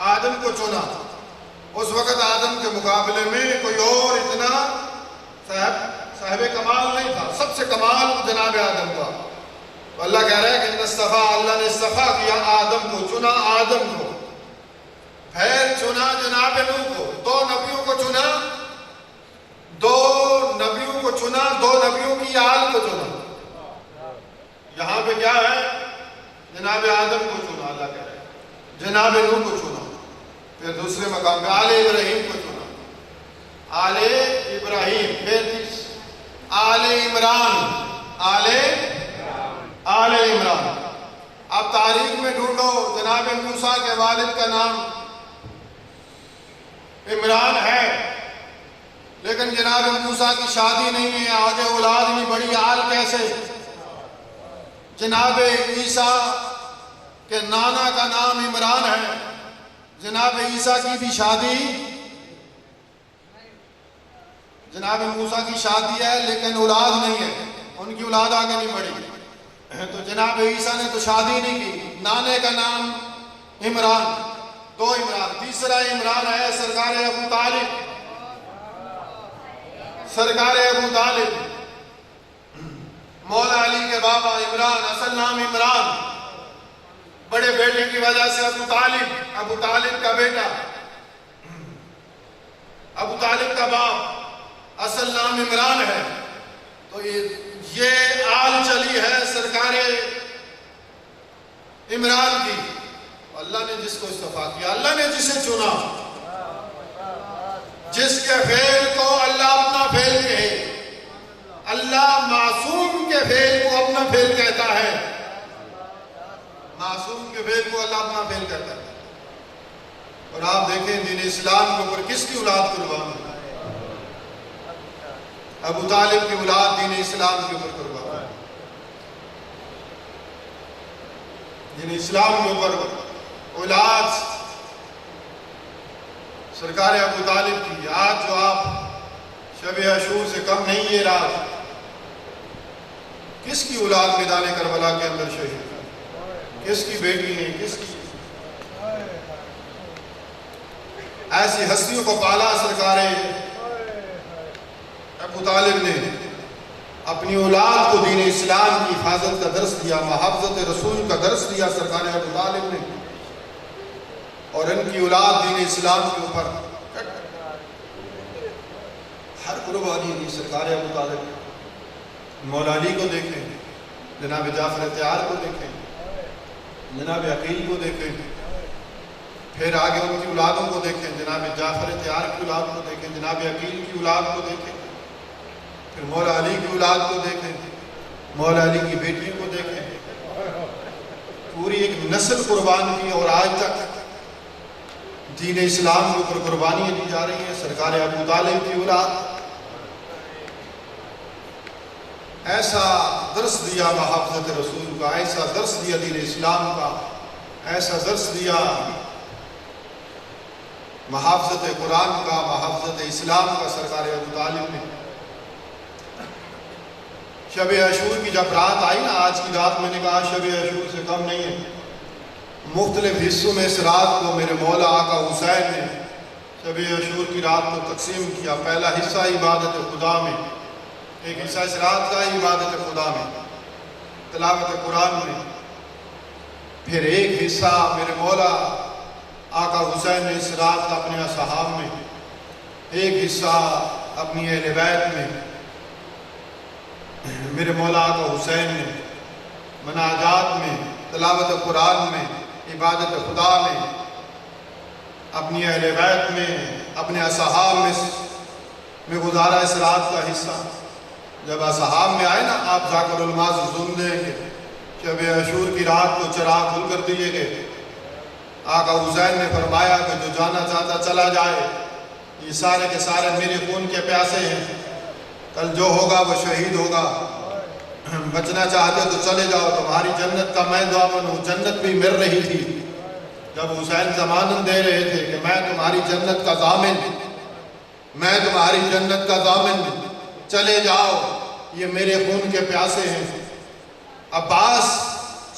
آدم کو چنا۔ اس وقت آدم کے مقابلے میں کوئی اور اتنا صاحب کمال نہیں تھا، سب سے کمال جناب آدم کا۔ تو اللہ کہہ رہا ہے کہ اصطفیٰ، اللہ نے اصطفیٰ کیا آدم کو، چنا آدم کو، پھر چنا جناب نوح کو، 2 نبیوں کو چنا، 2 نبیوں کو چنا، 2 نبیوں کی آل کو چنا۔ یہاں پہ کیا ہے؟ جناب آدم کو چنا، اللہ کہہ رہے ہیں جناب نوح کو چنا، پھر دوسرے مقام پہ آل ابراہیم کو چنا، آل ابراہیم، پھر آل عمران، آل عمران۔ اب تاریخ میں ڈھونڈو، جناب موسیٰ کے والد کا نام عمران ہے، لیکن جناب موسیٰ کی شادی نہیں ہے، آگے اولاد نہیں بڑی، آل کیسے؟ جناب عیسیٰ کے نانا کا نام عمران ہے، جناب عیسیٰ کی بھی شادی، جناب موسیٰ کی شادی ہے لیکن اولاد نہیں ہے، ان کی اولاد آگے نہیں بڑھی۔ تو جناب عیسیٰ نے تو شادی نہیں کی، نانے کا نام عمران، 2 عمران، تیسرا عمران ہے سرکار ابو طالب، سرکار ابو طالب مولا علی کے بابا عمران، اصل نام عمران، بڑے بیٹے کی وجہ سے ابو طالب کا بیٹا، ابو طالب کا باپ، اصل نام عمران ہے۔ تو یہ آل چلی ہے سرکار عمران کی۔ اللہ نے جس کو استفا کیا، اللہ نے جسے چنا، جس کے فعل کو اللہ اپنا فعل کہے، اللہ معصوم کے فعل کو اپنا فعل کہتا ہے، معصوم کے فعل کو اللہ اپنا فعل کہتا ہے۔ اور آپ دیکھیں دین اسلام کے اوپر کس کی اولاد قربان ہے؟ ابو طالب کی اولاد دین اسلام کے اوپر قربان ہے، دین اسلام کے اوپر اولاد سرکار ابو طالب کی۔ آج جو آپ شب عاشور سے کم نہیں یہ رات، کس کی اولاد میدان کربلا کے اندر شہید، کس کی بیٹی نے، کس کی ایسی ہستیوں کو پالا سرکار ابو طالب نے، اپنی اولاد کو دین اسلام کی حفاظت کا درس دیا، محبت رسول کا درس دیا سرکار ابو طالب نے، اور ان کی اولاد دین اسلام کے اوپر ہر قربانی دی سرکار ابو طالب۔ مولا علی کو دیکھیں، جناب جعفر تیار کو دیکھیں، جناب عقیل کو دیکھیں، پھر آگے ان کی اولادوں کو دیکھیں، جناب جعفر تیار کی اولاد کو دیکھیں، جناب عقیل کی اولاد کو دیکھیں، پھر مولا علی کی اولاد کو دیکھیں، مولا علی کی بیٹی کو دیکھیں، پوری ایک نسل قربان کی، اور آج تک دین اسلام کے اوپر قربانیاں دی جا رہی ہیں۔ سرکار ابو طالب کی اولاد ایسا درس دیا محبت رسول کا، ایسا درس دیا دین اسلام کا، ایسا درس دیا محافظت قرآن کا، محافظت اسلام کا سرکار ابو طالب نے۔ شب عاشور کی جب رات آئی نا، آج کی رات میں نے کہا شب عاشور سے کم نہیں ہے، مختلف حصوں میں اس رات کو میرے مولا آقا حسین نے شب عاشور کی رات کو تقسیم کیا۔ پہلا حصہ عبادت خدا میں، ایک حصہ اس رات کا عبادت خدا میں، تلاوت قرآن میں، پھر ایک حصہ میرے مولا آقا حسین نے اس رات کا اپنے اصحاب میں، ایک حصہ اپنی اہل بیت میں، میرے مولا آقا حسین نے مناجات میں، تلاوت قرآن میں، عبادت خدا میں، اپنی اہل بیت میں، اپنے اصحاب میں گزارا اس رات کا حصہ۔ جب اصحاب میں آئے نا، آپ ذاکر الماز سن دیں گے، شب عاشور کی رات کو چراغ کھل کر دیے گئے، آقا حسین نے فرمایا کہ جو جانا چاہتا چلا جائے، یہ سارے کے سارے میرے خون کے پیاسے ہیں، کل جو ہوگا وہ شہید ہوگا، بچنا چاہتے تو چلے جاؤ، تمہاری جنت کا میں ضامن ہوں۔ جنت بھی مل رہی تھی جب حسین ضمانت دے رہے تھے کہ میں تمہاری جنت کا ضامن، میں تمہاری جنت کا ضامن، چلے جاؤ، یہ میرے خون کے پیاسے ہیں۔ عباس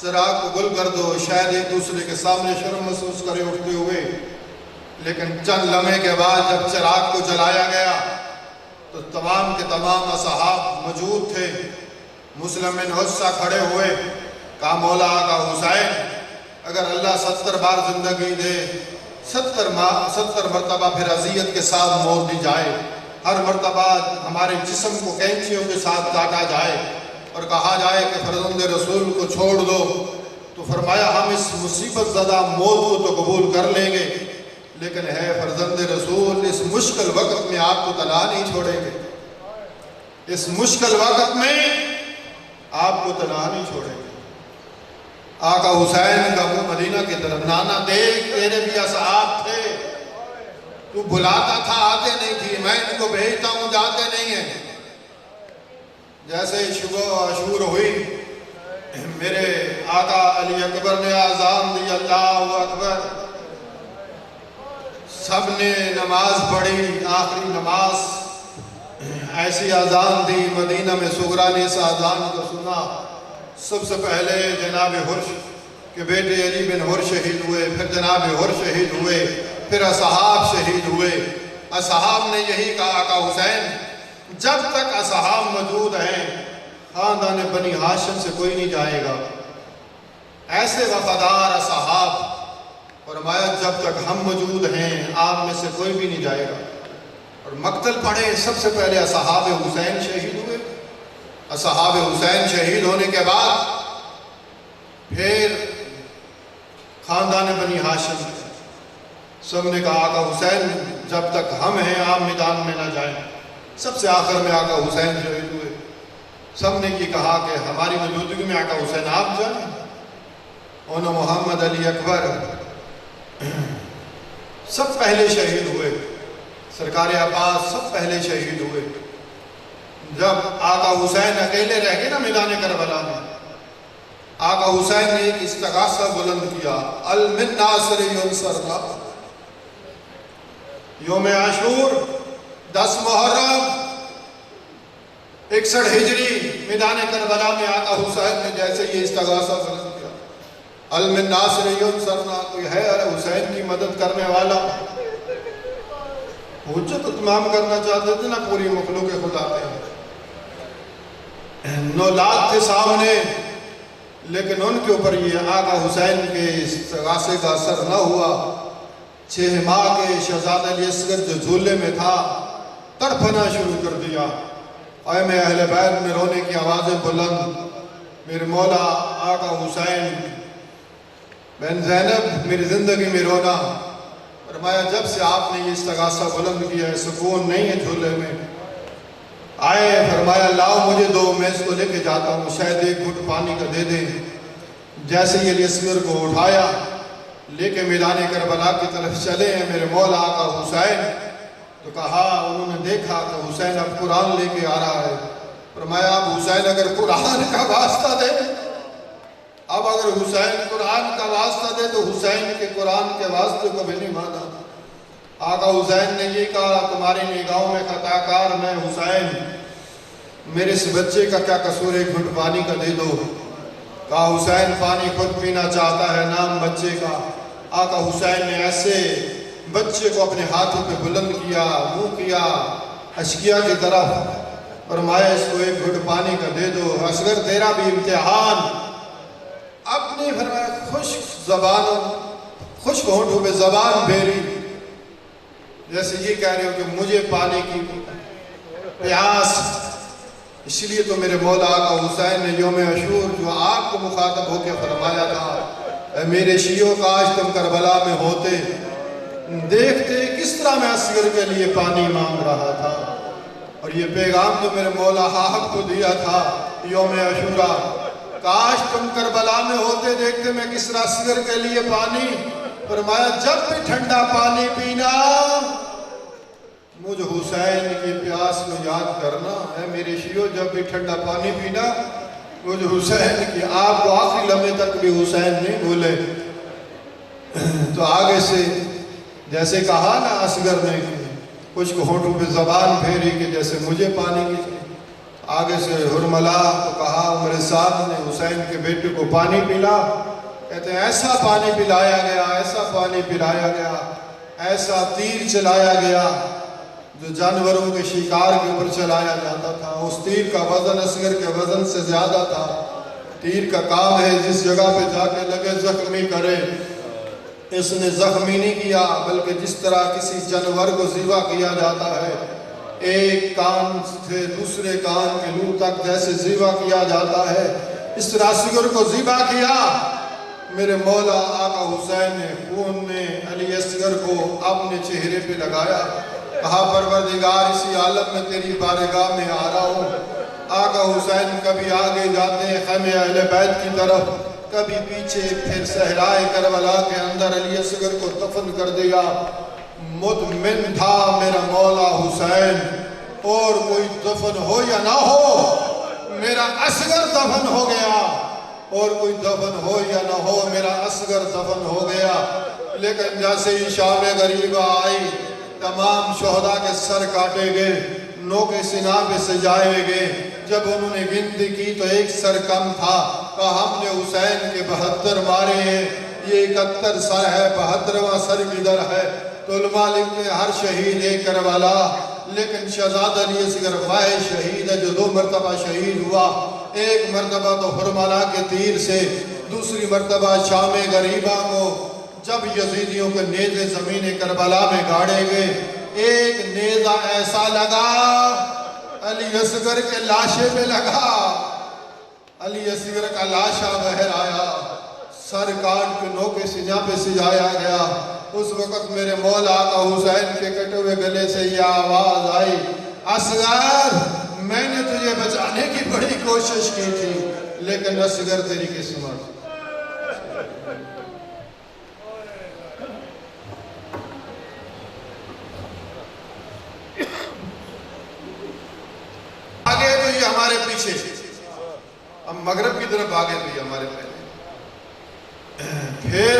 چراغ کو گل کر دو، شاید ایک دوسرے کے سامنے شرم محسوس کرے اٹھتے ہوئے، لیکن چند لمحے کے بعد جب چراغ کو جلایا گیا تو تمام کے تمام اصحاب موجود تھے۔ مسلم بن حصہ کھڑے ہوئے، کہا مولا آقا حسین اگر اللہ 70 بار زندگی دے، 70 مرتبہ پھر اذیت کے ساتھ موت دی جائے، ہر مرتبہ ہمارے جسم کو کینچیوں کے ساتھ کاٹا جائے اور کہا جائے کہ فرزند رسول کو چھوڑ دو، تو فرمایا ہم اس مصیبت زدہ موت کو تو قبول کر لیں گے، لیکن ہے فرزند رسول اس مشکل وقت میں آپ کو تنہا نہیں چھوڑیں گے، اس مشکل وقت میں آپ کو تنہا نہیں چھوڑیں گے۔ آقا حسین کا وہ مدینہ کی طرف، نانا دیکھ تیرے بھی اصحاب تھے، تو بلاتا تھا آتے نہیں تھی، میں ان کو بھیجتا ہوں جاتے نہیں ہیں۔ جیسے شب عاشور ہوئی، میرے آقا علی اکبر نے آذان دی، اللہ اکبر، سب نے نماز پڑھی، آخری نماز ایسی آذان دی، مدینہ میں سغرا نے اس آذان کو سنا، سب سے پہلے جناب حرش کے بیٹے علی بن حر شہید ہوئے، پھر جناب حر شہید ہوئے، پھر اصحاب شہید ہوئے۔ اصحاب نے یہی کہا آقا حسین جب تک اصحاب موجود ہیں خاندان بنی ہاشم سے کوئی نہیں جائے گا۔ ایسے وفادار اصحاب، فرمایا جب تک ہم موجود ہیں آپ میں سے کوئی بھی نہیں جائے گا۔ اور مقتل پڑے، سب سے پہلے اصحاب حسین شہید ہوئے۔ اصحاب حسین شہید ہونے کے بعد پھر خاندان بنی ہاشم سب نے کہا آقا حسین جب تک ہم ہیں آپ میدان میں نہ جائیں۔ سب سے آخر میں آقا حسین شہید ہوئے۔ سب نے یہ کہا کہ ہماری موجودگی میں آقا حسین آپ جائیں۔ انہوں محمد علی اکبر سب پہلے شہید ہوئے، سرکار عباس سب پہلے شہید ہوئے۔ جب آقا حسین اکیلے رہ گئے نا میدان کربلا میں، آقا حسین نے ایک استغاثہ بلند کیا، المن ناصر ینصرنا۔ یوم عاشور 10 محرم 61 ہجری میدان کربلا میں آقا حسین نے جیسے یہ استغاثہ بلند کیا، المن ناصر ینصرنا، کوئی ہے حسین کی مدد کرنے والا؟ حجت اتمام کرنا چاہتے تھے نا، پوری مخلوق خدا تھے، 9 لاکھ تھے سامنے، لیکن ان کے اوپر یہ آقا حسین کے استغاثے کا اثر نہ ہوا۔ 6 ماہ کے شہزادہ علی اصغر جو جھولے میں تھا تڑپنا شروع کر دیا۔ اے میں اہل بیت میں رونے کی آوازیں بلند، میرے مولا آقا حسین بن زینب میری زندگی میں رونا۔ فرمایا جب سے آپ نے یہ استغاثہ بلند کیا ہے سکون نہیں ہے جھولے میں۔ آئے فرمایا لاؤ مجھے دو، میں اس کو لے کے جاتا ہوں، شاید ایک گھٹ پانی کا دے دیں۔ جیسے یہ علی اصغر کو اٹھایا لے کے میدان کربلا کی طرف چلے ہیں میرے مولا آقا حسین، تو کہا انہوں نے دیکھا کہ حسین اب قرآن لے کے آ رہا ہے۔ فرمایا اب حسین اگر قرآن کا واسطہ دے، اب اگر حسین قرآن کا واسطہ دے تو حسین کے قرآن کے واسطے کو بھی نہیں مانا۔ آقا حسین نے یہ کہا تمہاری نگاہوں میں خطا کار میں حسین، میرے اس بچے کا کیا قصور، ایک گھٹ پانی کا دے دو۔ کہا حسین پانی خود پینا چاہتا ہے، نام بچے کا۔ آقا حسین نے ایسے بچے کو اپنے ہاتھوں پہ بلند کیا، منہ کیا اشکیا کی طرف، فرمایا اس کو ایک گھٹ پانی کا دے دو، اصغر تیرا بھی امتحان۔ اپنی فرمایا خشک زبانوں، خشک ہونٹوں پہ زبان پھیری، جیسے یہ کہہ رہے ہو کہ مجھے پانی کی پیاس۔ اس لیے تو میرے مولا آقا حسین نے یوم عاشور جو آپ کو مخاطب ہو کے فرمایا تھا، اے میرے شیعوں کاش تم کربلا میں ہوتے، دیکھتے کس طرح میں اصغر کے لیے پانی مانگ رہا تھا۔ اور یہ پیغام جو میرے مولا حاہب کو دیا تھا یوم عاشورہ، کاش تم کربلا میں ہوتے، دیکھتے میں کس طرح اصغر کے لیے پانی۔ فرمایا جب بھی ٹھنڈا پانی پینا مجھ حسین کی پیاس کو یاد کرنا ہے میرے شیعوں، جب بھی ٹھنڈا پانی پینا مجھ حسین کی۔ آپ کو آخری لمحے تک بھی حسین نہیں بھولے۔ تو آگے سے جیسے کہا نا اصغر نے کچھ ہونٹوں پہ زبان پھیری کہ جیسے مجھے پانی کی، آگے سے حرملا کو کہا عمر سعد نے حسین کے بیٹے کو پانی پلا، کہتے ہیں ایسا پانی پلایا گیا، ایسا پانی پلایا گیا، ایسا تیر چلایا گیا جو جانوروں کے شکار کے اوپر چلایا جاتا تھا۔ اس تیر کا وزن اصغر کے وزن سے زیادہ تھا۔ تیر کا کام ہے جس جگہ پہ جا کے لگے زخمی کرے، اس نے زخمی نہیں کیا بلکہ جس طرح کسی جانور کو ذبح کیا جاتا ہے، ایک کان سے دوسرے کان کے لو تک جیسے ذبح کیا جاتا ہے، اس طرح اصغر کو ذبح کیا۔ میرے مولا آقا حسین نے خون میں علی اصغر کو اپنے چہرے پہ لگایا، کہا پروردگار اسی عالم میں تیری بارگاہ میں آ رہا ہوں۔ آقا حسین کبھی آگے جاتے ہیں خیمے اہل بیت کی طرف، کبھی پیچھے، پھر صحرائے کربلا کے اندر علی اصغر کو دفن کر دیا۔ مطمئن تھا میرا مولا حسین، اور کوئی دفن ہو یا نہ ہو میرا اصغر دفن ہو گیا، اور کوئی دفن ہو یا نہ ہو میرا اصغر دفن ہو گیا۔ لیکن جیسے ہی شام غریبہ آئی تمام شہداء کے سر کاٹے گئے، نوک سنا پہ سجائے گئے. جب انہوں نے گنتی کی تو ایک سر کم تھا. کہا ہم نے حسین کے 72 مارے ہیں, یہ 71 سر ہے, 72واں سر کدھر ہے؟ تو علماء لکھتے ہیں ہر شہید ایک کربلا, لیکن شہزادہ علی اصغر وہ شہید ہے جو 2 مرتبہ شہید ہوا. ایک مرتبہ تو حرملہ کے تیر سے, دوسری مرتبہ شام غریبہ کو جب یزیدیوں کے نیزے زمین کربلا میں گاڑے گئے. ایک نیزہ ایسا لگا علی اصغر کے لاشے میں لگا, علی اصغر کا لاشا باہر آیا, سر کاٹ کے نوک سینہ پہ سجایا گیا. اس وقت میرے مولا آقا حسین کے کٹے ہوئے گلے سے یہ آواز آئی, اصغر میں نے تجھے بچانے کی بڑی کوشش کی تھی, لیکن اصغر تیری قسمت. آگے تو یہ ہمارے پیچھے, ہم مغرب کی طرف آگے تو یہ ہمارے پہلے. پھر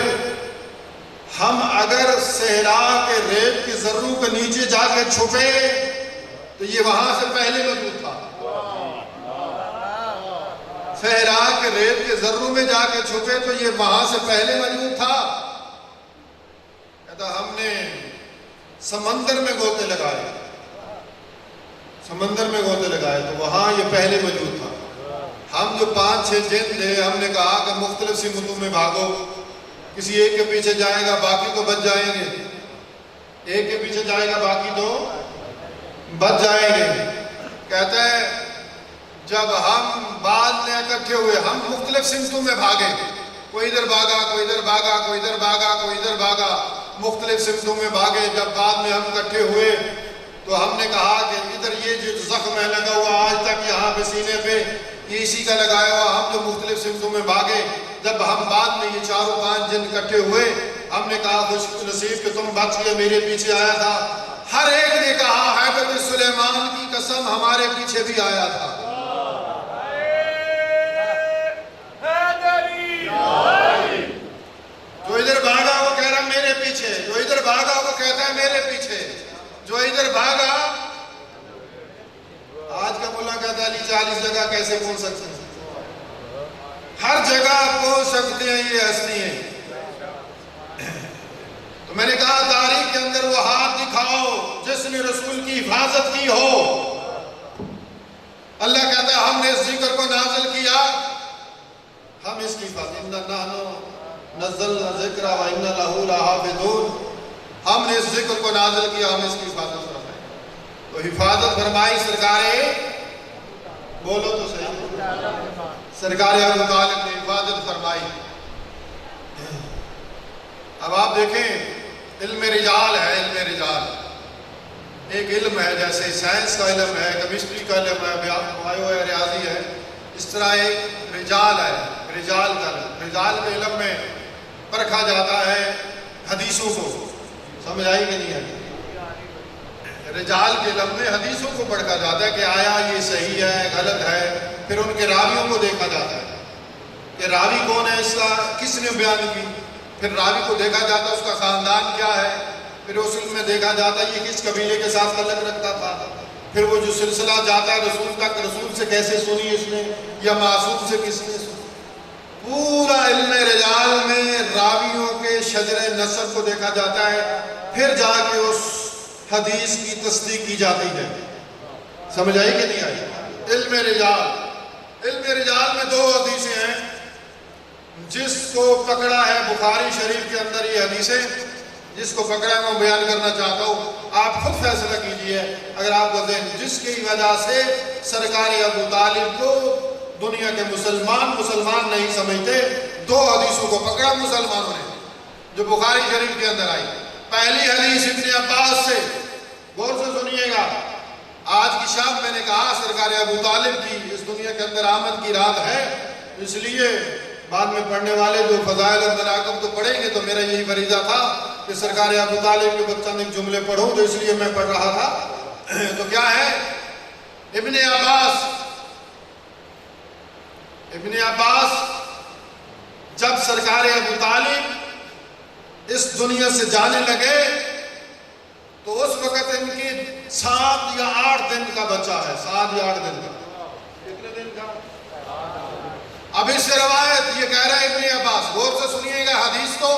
ہم اگر صحرا کے ریت کے ذروں کے نیچے جا کے چھپے تو یہ وہاں سے پہلے موجود تھا. صحرا کے ریت کے ذروں میں جا کے چھپے تو یہ وہاں سے پہلے موجود تھا. کہتا ہم نے سمندر میں گوتے لگائے, سمندر میں گوتے لگائے تو وہاں یہ پہلے موجود تھا. ہم جو 5-6 جن تھے, ہم نے کہا کہ مختلف سمتوں میں بھاگو, کسی ایک کے پیچھے جائے گا باقی تو بچ جائیں گے, ایک کے پیچھے جائے گا باقی تو بچ جائیں گے. کہتے ہیں جب ہم بعد میں اکٹھے ہوئے, ہم مختلف سمتوں میں بھاگے, کوئی ادھر بھاگا, کوئی ادھر بھاگا, کوئی ادھر بھاگا, کوئی ادھر بھاگا, مختلف سمتوں میں بھاگے. جب بعد میں ہم اکٹھے ہوئے تو ہم نے کہا کہ ادھر یہ جو زخم ہے لگا ہوا آج تک یہاں پہ سینے پہ, یہ اسی کا لگایا ہوا. ہم جو مختلف سمتوں میں بھاگے, جب ہم بعد میں یہ 4-5 جن اکٹھے ہوئے, ہم نے کہا خوش نصیب کہ تم بچ گئے, میرے پیچھے آیا تھا. ہر ایک نے کہا حضرت سلیمان کی قسم ہمارے پیچھے بھی آیا تھا. جو ادھر بھاگا وہ کہہ رہا میرے پیچھے, جو ادھر بھاگا وہ کہتا ہے میرے پیچھے, جو ادھر بھاگا. آج کا ملا کہتا ہے علی 40 جگہ کیسے پہنچ سکتے ہیں؟ ہر جگہ پہنچ سکتے ہیں, یہ ہستی ہیں. تو میں نے کہا تاریخ کے اندر وہ ہاتھ دکھاؤ جس نے رسول کی حفاظت کی ہو. اللہ کہتا ہے ہم نے اس ذکر کو نازل کیا, ہم اس کی حفاظت, نزلنا ذکر و انا لہ لحافظون, ہم نے اس ذکر کو نازل کیا, ہم اس کی حفاظت فرمائیں. تو حفاظت فرمائی سرکاریں, بولو تو صحیح, سرکار ابو طالب نے حفاظت فرمائی. اب آپ دیکھیں علم رجال ہے, علم رجال ایک علم ہے, جیسے سائنس کا علم ہے, کیمسٹری کا علم ہے, بایو ہے, ریاضی ہے, اس طرح ایک رجال ہے, رجال کا علم. رجال کے علم میں پرکھا جاتا ہے حدیثوں کو, سمجھ آئی کہ نہیں آئی؟ رجال کے علم میں حدیثوں کو پڑھا جاتا ہے کہ آیا یہ صحیح ہے غلط ہے. پھر ان کے راویوں کو دیکھا جاتا ہے کہ راوی کون ہے, اس کا کس نے بیان کی. پھر راوی کو دیکھا جاتا ہے اس کا خاندان کیا ہے. پھر اس علم میں دیکھا جاتا ہے یہ کس قبیلے کے ساتھ تعلق رکھتا تھا. پھر وہ جو سلسلہ جاتا ہے رسول تک, رسول سے کیسے سنی اس نے, یا معصوم سے کس نے سنی. پورا علم رجال میں راویوں کے شجر نسب کو دیکھا جاتا ہے, پھر جا کے اس حدیث کی تصدیق کی جاتی ہے. سمجھ آئی کہ نہیں آئی؟ علم رجال, علم رجال میں 2 حدیثیں ہیں. جس کو پکڑا ہے بخاری شریف کے اندر یہ حدیثیں, جس کو پکڑا ہے میں بیان کرنا چاہتا ہوں, آپ خود فیصلہ کیجئے. اگر آپ کو دیں جس کی وجہ سے سرکار ابو طالب کو دنیا کے مسلمان نہیں سمجھتے, 2 حدیثوں کو پکڑا مسلمانوں نے جو بخاری شریف کے اندر آئی. پہلی حدیث ابن عباس سے, غور سے سنیے گا. آج کی شام میں نے کہا سرکار ابو طالب کی اس دنیا کے اندر آمد کی رات ہے, اس لیے بعد میں پڑھنے والے جو فضائل اور مناقب تو پڑھیں گے, تو میرا یہی فریضہ تھا کہ سرکار ابو طالب کے چند ایک جملے پڑھوں, تو اس لیے میں پڑھ رہا تھا. تو کیا ہے, ابن عباس جب سرکار ابو طالب اس دنیا سے جانے لگے تو اس وقت ان کی 7 یا 8 دن کا بچہ ہے، 7 یا 8 دن کا۔ کتنے دن کا؟ اب اس سے روایت یہ کہہ رہا ہے ابن عباس، غور سے سنیے گا حدیث کو،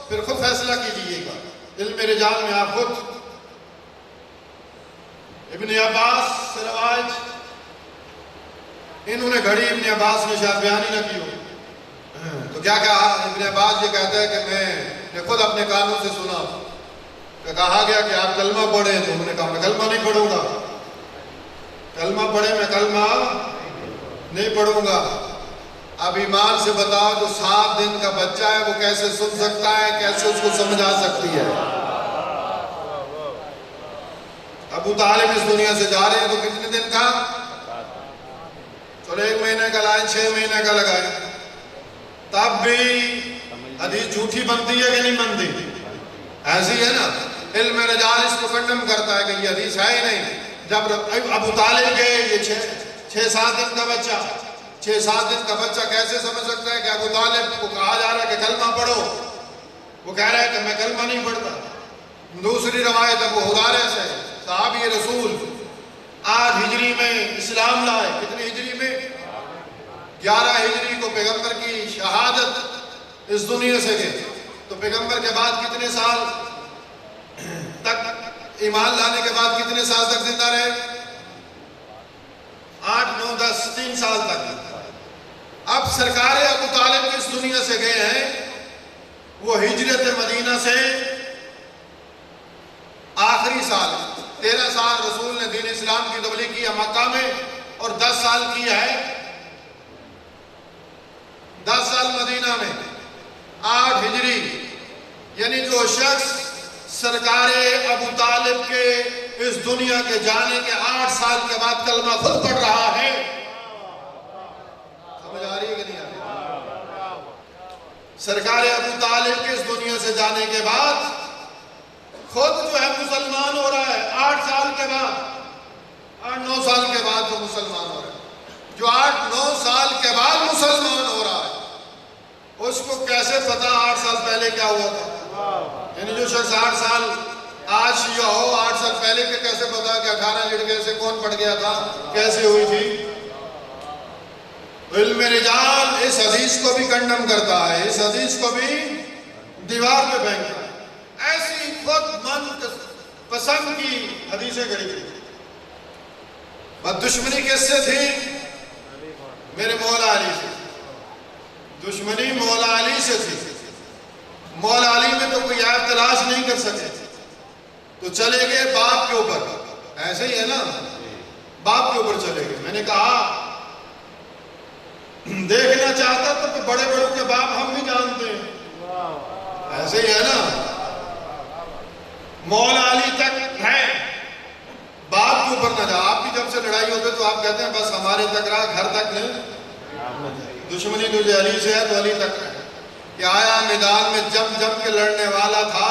پھر خود فیصلہ کیجئے گا، علم رجال میں آپ خود۔ ابن عباس سے روایت، انہوں نے گھڑی ابن عباس نے شاید بیان ہی نہ کی ہو، تو کیا کہا ابن عباس؟ یہ کہتا ہے کہ میں نے خود اپنے کانوں سے سنا کہ کہا گیا کہ آپ کلمہ پڑھیں، تو انہوں نے کہا میں کلمہ نہیں پڑھوں گا، کلمہ پڑھیں، میں کلمہ نہیں پڑھوں گا۔ اب ایمان سے بتاؤ جو 7 دن کا بچہ ہے وہ کیسے سن سکتا ہے، کیسے اس کو سمجھ آ سکتی ہے؟ ابو طالب اس دنیا سے جا رہے ہیں تو کتنے دن کا؟ چلو 1 مہینے کا لائن، 6 مہینے کا لگائیں، تب بھی حدیث جھوٹی بنتی ہے کہ نہیں بنتی؟ ایسی ہے نا، علم رجال اس کو کنڈم کرتا ہے کہ یہ حدیث ہے ہی نہیں۔ جب ابو طالب کے یہ 6-7 دن کا بچہ، 6-7 دن کا بچہ کیسے سمجھ سکتا ہے کہ ابو طالب کو کہا جا رہا ہے کہ کلمہ پڑھو، وہ کہہ رہا ہے کہ میں کلمہ نہیں پڑھتا۔ دوسری روایت ابو ہریرہ سے، صحابی رسول 8 ہجری میں اسلام لائے۔ کتنی ہجری میں؟ 11 ہجری کو پیغمبر کی شہادت اس دنیا سے گئے، تو پیغمبر کے بعد کتنے سال تک، ایمان لانے کے بعد کتنے سال تک زندہ رہے؟ 8 9 10 3 سال تک۔ اب سرکار ابو طالب اس دنیا سے گئے ہیں، وہ ہجرت مدینہ سے آخری سال 13 سال رسول نے دین اسلام کی تبلیغ کی ہے مکہ میں، اور 10 سال کی ہے 10 سال مدینہ میں، 8 ہجری۔ یعنی جو شخص سرکار ابو طالب کے اس دنیا کے جانے کے 8 سال کے بعد کلمہ خود پڑھ رہا ہے، سمجھ آ رہی ہے کہ نہیں آ رہی؟ سرکار ابو طالب کے اس دنیا سے جانے کے بعد خود جو ہے مسلمان ہو رہا ہے 8 سال کے بعد، 8 9 سال کے بعد وہ مسلمان ہو رہا ہے۔ جو 8 9 سال کے بعد مسلمان ہو رہا ہے، اس کو کیسے پتا 8 سال پہلے کیا ہوا تھا؟ یعنی جو شخص 8 سال آج شیعہ ہو، 8 سال پہلے کے کیسے پتا کہ 18 لڑکے سے کون پڑ گیا تھا، کیسے ہوئی تھی؟ علم رجال اس حدیث کو بھی کنڈم کرتا ہے، اس حدیث کو بھی دیوار پہ پھینکتا ہے۔ ایسی خود من پسند کی حدیثیں گھڑی تھی۔ بس دشمنی کس سے تھی؟ میرے مولا علی سے، دشمنی مولا علی سے تھی۔ مولا علی میں تو کوئی عیب تلاش نہیں کر سکے، تو چلے گئے باپ کے اوپر، ایسے ہی ہے نا، باپ کے اوپر چلے گئے۔ میں نے کہا دیکھنا چاہتا تو بڑے بڑوں کے باپ ہم بھی جانتے ہیں، ایسے ہی ہے نا، مولا علی تک ہے، باپ کے اوپر نہ جا۔ آپ بھی جب سے لڑائی ہوتے تو آپ کہتے ہیں بس ہمارے تک رہا، گھر تک نہیں، دشمنی تجھے علی سے ہے تو علی تک ہے۔ کہ آیا میدان میں جم کے لڑنے والا تھا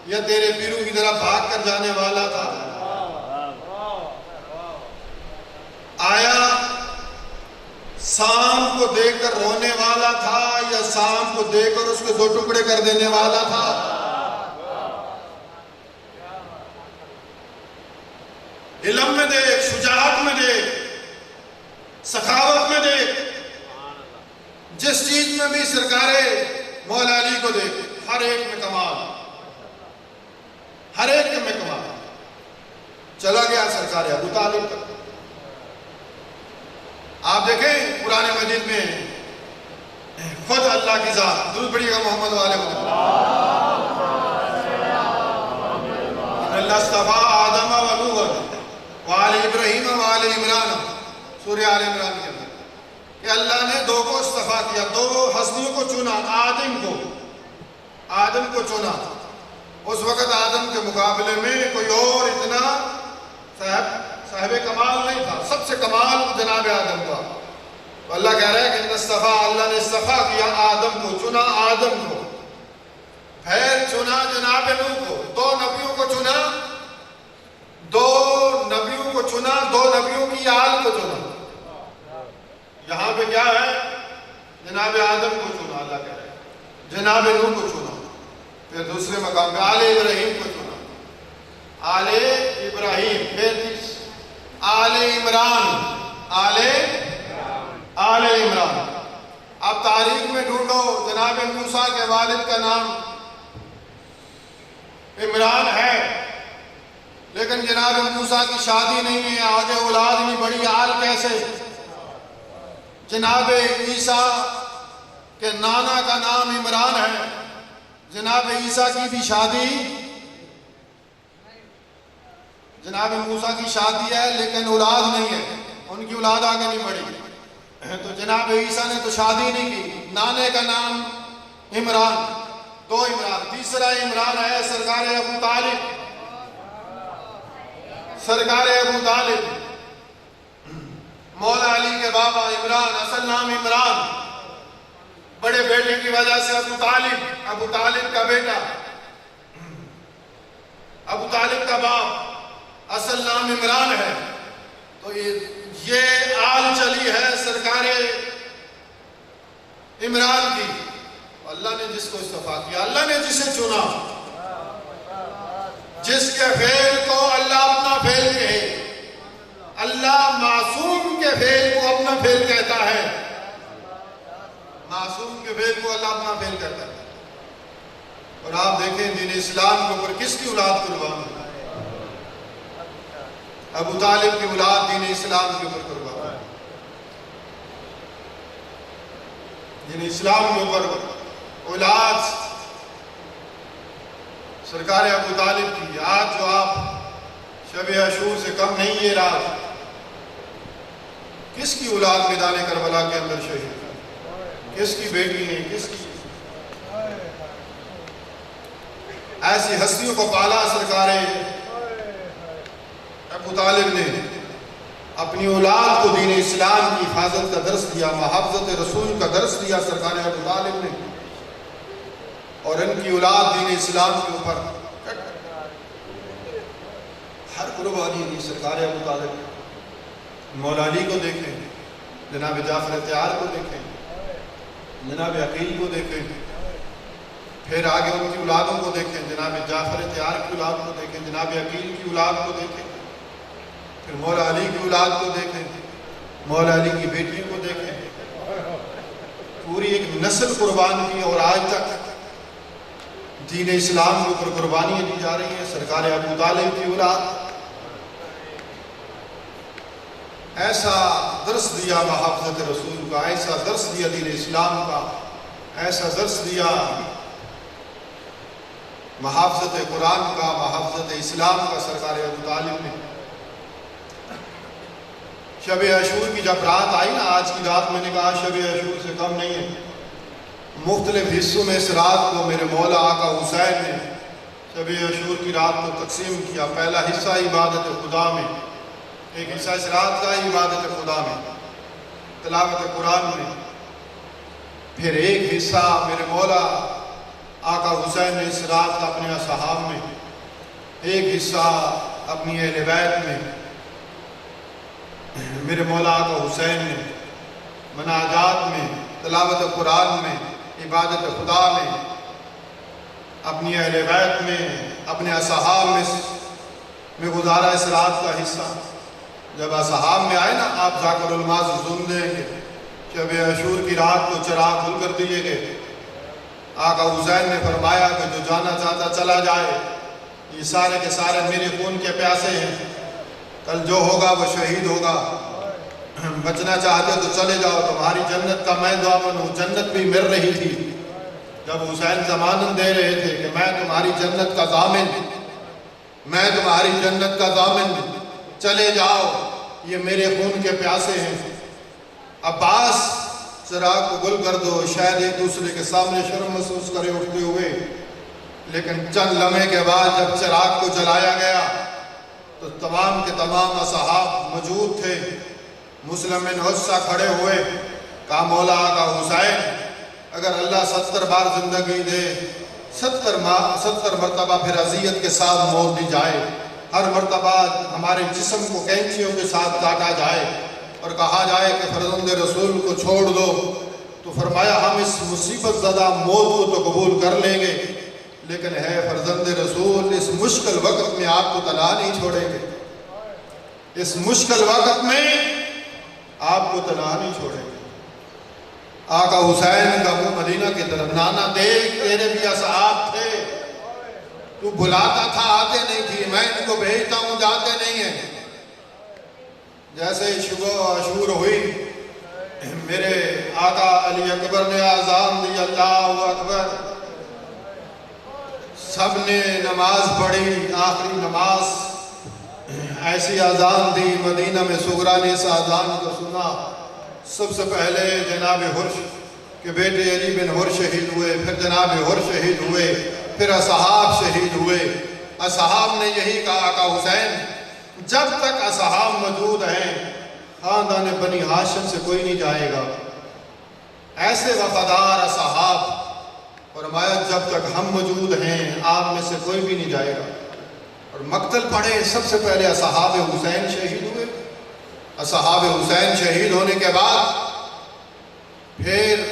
یا تیرے پیرو کی طرح بھاگ کر جانے والا تھا؟ آیا سام کو دیکھ کر رونے والا تھا یا سام کو دیکھ کر اس کے 2 ٹکڑے کر دینے والا تھا؟ علم میں دیکھ، شجاعت میں دیکھ، سخاوت میں دیکھ، جس چیز میں بھی سرکار مولا علی کو دیکھ، ہر ایک میں کمال، ہر ایک میں کمال۔ چلا گیا سرکار ابو طالب تک۔ آپ دیکھیں قرآن مجید میں خود اللہ کی ذات، درود پڑھیے گا محمد والے محمد، اللہ اصطفیٰ آدم و نوح وآل ابراہیم وآل عمران، سورہ آل عمران کے اندر، کہ اللہ نے 2 کو اصطفیٰ کیا، 2 ہستیوں کو چنا، آدم کو چنا۔ اس وقت آدم کے مقابلے میں کوئی اور اتنا صاحب کمال نہیں تھا، سب سے کمال جناب آدم کا۔ تو اللہ کہہ رہا ہے کہ اللہ نے اصطفیٰ کیا آدم کو، چنا آدم کو، پھر چنا جناب نوح کو، 2 نبیوں کو چنا، 2 نبیوں کو چنا، 2 نبیوں کی آل کو چنا۔ یہاں پہ کیا ہے؟ جناب آدم کو چنا، اللہ کہہ رہا ہے، جناب نوح کو چنا، پھر دوسرے مقام پہ آل ابراہیم کو چنا، آل ابراہیم، پھر آل عمران، آل عمران۔ اب تاریخ میں ڈھونڈو، جناب موسیٰ کے والد کا نام عمران ہے، لیکن جناب موسیٰ کی شادی نہیں ہے، آگے اولاد نہیں بڑی، آل کیسے؟ جناب عیسیٰ کے نانا کا نام عمران ہے، جناب عیسیٰ کی بھی شادی، جناب موسیٰ کی شادی ہے لیکن اولاد نہیں ہے، ان کی اولاد آگے نہیں بڑھی، تو جناب عیسیٰ نے تو شادی نہیں کی، نانے کا نام عمران، دو عمران۔ تیسرا عمران ہے سرکار ابو طالب، سرکار ابو طالب، مولا علی کے بابا عمران، اصل نام عمران، بڑے بیٹے کی وجہ سے ابو طالب کا بیٹا، ابو طالب کا باپ، اصل نام عمران ہے۔ تو یہ آل چلی ہے سرکار عمران کی۔ اللہ نے جس کو اصطفیٰ کیا، اللہ نے جسے چنا، جس کے فعل کو اللہ اپنا فعل کہے، اللہ معصوم کے فعل کو اپنا فعل کہتا ہے، معصوم کے فعل کو اللہ اپنا فعل کہتا ہے۔ اور آپ دیکھیں دین اسلام کے اوپر کس کی اولاد قربان ہے؟ ابو طالب کی اولاد دین اسلام کے اوپر قربان ہے، دین اسلام کے اوپر اولاد سرکار ابو طالب کی۔ آج جو آپ شب عاشور سے کم نہیں یہ رات، کس کی اولاد میدان کربلا کے اندر شہید ہے؟ کس کی بیٹی ہے؟ کس کی؟ ایسی ہستیوں کو پالا سرکار ابو طالب نے، اپنی اولاد کو دین اسلام کی حفاظت کا درس دیا، محبت رسول کا درس دیا سرکار ابو طالب نے، اور ان کی اولاد دین اسلام کے اوپر ہر قربانی دی سرکار ابو طالب۔ مولا علی کو دیکھیں، جناب جعفر تیار کو دیکھیں، جناب عقیل کو دیکھیں، پھر آگے ان کی اولادوں کو دیکھیں، جناب جعفر تیار کی اولاد کو دیکھیں، جناب عقیل کی اولاد کو دیکھیں، پھر مولا علی کی اولاد کو دیکھیں، مولا علی کی بیٹی کو دیکھیں، پوری ایک نسل قربان کی، اور آج تک دین اسلام کے اوپر قربانیاں دی جا رہی ہیں۔ سرکار ابو طالب کی اولاد، ایسا درس دیا محبت رسول کا، ایسا درس دیا دین اسلام کا، ایسا درس دیا محافظت قرآن کا، محافظت اسلام کا سرکار ابو طالب نے۔ شب عاشور کی جب رات آئی نا، آج کی رات میں نے کہا شب عاشور سے کم نہیں ہے، مختلف حصوں میں اس رات کو میرے مولا آقا حسین نے شب عاشور کی رات کو تقسیم کیا۔ پہلا حصہ عبادت خدا میں، ایک حصہ اس رات کا عبادت خدا میں، تلاوت قرآن میں، پھر ایک حصہ میرے مولا آقا حسین نے اس رات کا اپنے اصحاب میں، ایک حصہ اپنی اہل بیت میں، میرے مولا آقا حسین نے مناجات میں، تلاوت قرآن میں، عبادت خدا میں، اپنی اہل بیت میں، اپنے اصحاب میں گزارا اس رات کا حصہ۔ جب اصحاب میں آئے نا، آپ ذاکر الماض سن دیں کہ شب عاشور کی رات کو چراغ کھل کر دیے گئے، آقا حسین نے فرمایا کہ جو جانا چاہتا چلا جائے، یہ سارے کے سارے میرے خون کے پیاسے ہیں، کل جو ہوگا وہ شہید ہوگا، بچنا چاہتے تو چلے جاؤ، تمہاری جنت کا میں ضامن ہوں۔ جنت بھی مل رہی تھی جب حسین ضمانت دے رہے تھے کہ میں تمہاری جنت کا ضامن، میں تمہاری جنت کا ضامن، چلے جاؤ، یہ میرے خون کے پیاسے ہیں۔ عباس چراغ کو گل کر دو، شاید ایک دوسرے کے سامنے شرم محسوس کرے اٹھتے ہوئے، لیکن چند لمحے کے بعد جب چراغ کو جلایا گیا تو تمام کے تمام اصحاب موجود تھے۔ مسلم بن حصہ کھڑے ہوئے، کہا مولا آقا حسین، اگر اللہ 70 بار زندگی دے، 70 مرتبہ پھر اذیت کے ساتھ موت دی جائے، ہر مرتبہ ہمارے جسم کو کینچیوں کے ساتھ کاٹا جائے اور کہا جائے کہ فرزند رسول کو چھوڑ دو، تو فرمایا ہم اس مصیبت زدہ موت کو تو قبول کر لیں گے، لیکن ہے فرزند رسول، اس مشکل وقت میں آپ کو تنہا نہیں چھوڑیں گے، اس مشکل وقت میں آپ کو تنہا نہیں چھوڑیں گے۔ آقا حسین کا منہ مدینہ کی طرف، نانا دیکھ تیرے بھی اصحاب تھے، تو بلاتا تھا آتے نہیں تھی، میں ان کو بھیجتا ہوں جاتے نہیں ہیں۔ جیسے شبہ عاشور ہوئی، میرے آقا علی اکبر نے آذان دی، اللہ اکبر، سب نے نماز پڑھی، آخری نماز ایسی آذان دی، مدینہ میں صغرا نے اس آذان کو سنا۔ سب سے پہلے جناب حرش کے بیٹے علی بن حرش شہید ہوئے، پھر جناب حرش شہید ہوئے، پھر اصحاب شہید ہوئے۔ اصحاب نے یہی کہا آقا حسین جب تک اصحاب موجود ہیں خاندان بنی ہاشم سے کوئی نہیں جائے گا۔ ایسے وفادار اصحاب، فرمایا جب تک ہم موجود ہیں آپ میں سے کوئی بھی نہیں جائے گا۔ اور مقتل پڑے، سب سے پہلے اصحاب حسین شہید ہوئے۔ اصحاب حسین شہید ہونے کے بعد پھر